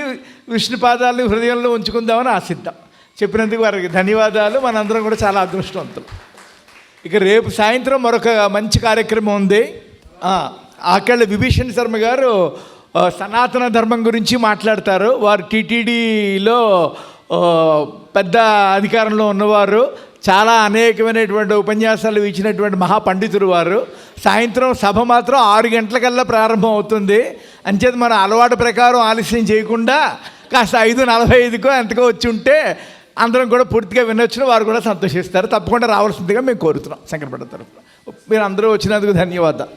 విష్ణు పాదాలని హృదయంలో ఉంచుకుందామని ఆశిద్దాం. చెప్పినందుకు వారికి ధన్యవాదాలు. మనందరం కూడా చాలా అదృష్టవంతులు. ఇక రేపు సాయంత్రం మరొక మంచి కార్యక్రమం ఉంది. ఆకళ్ళ విభీషణ్ శర్మ గారు సనాతన ధర్మం గురించి మాట్లాడతారు. వారు టీటీడీలో పెద్ద అధికారంలో ఉన్నవారు, చాలా అనేకమైనటువంటి ఉపన్యాసాలు ఇచ్చినటువంటి మహాపండితులు వారు. సాయంత్రం సభ మాత్రం 6 గంటలకల్లా ప్రారంభం అవుతుంది. అంచేత మన అలవాటు ప్రకారం ఆలస్యం చేయకుండా కాస్త 5:45కో ఎంతకో వచ్చి ఉంటే అందరం కూడా పూర్తిగా వినొచ్చిన వారు కూడా సంతోషిస్తారు. తప్పకుండా రావాల్సిందిగా మేము కోరుతున్నాం శంకరపట్నం తరఫున. మీరు అందరూ వచ్చినందుకు ధన్యవాదాలు.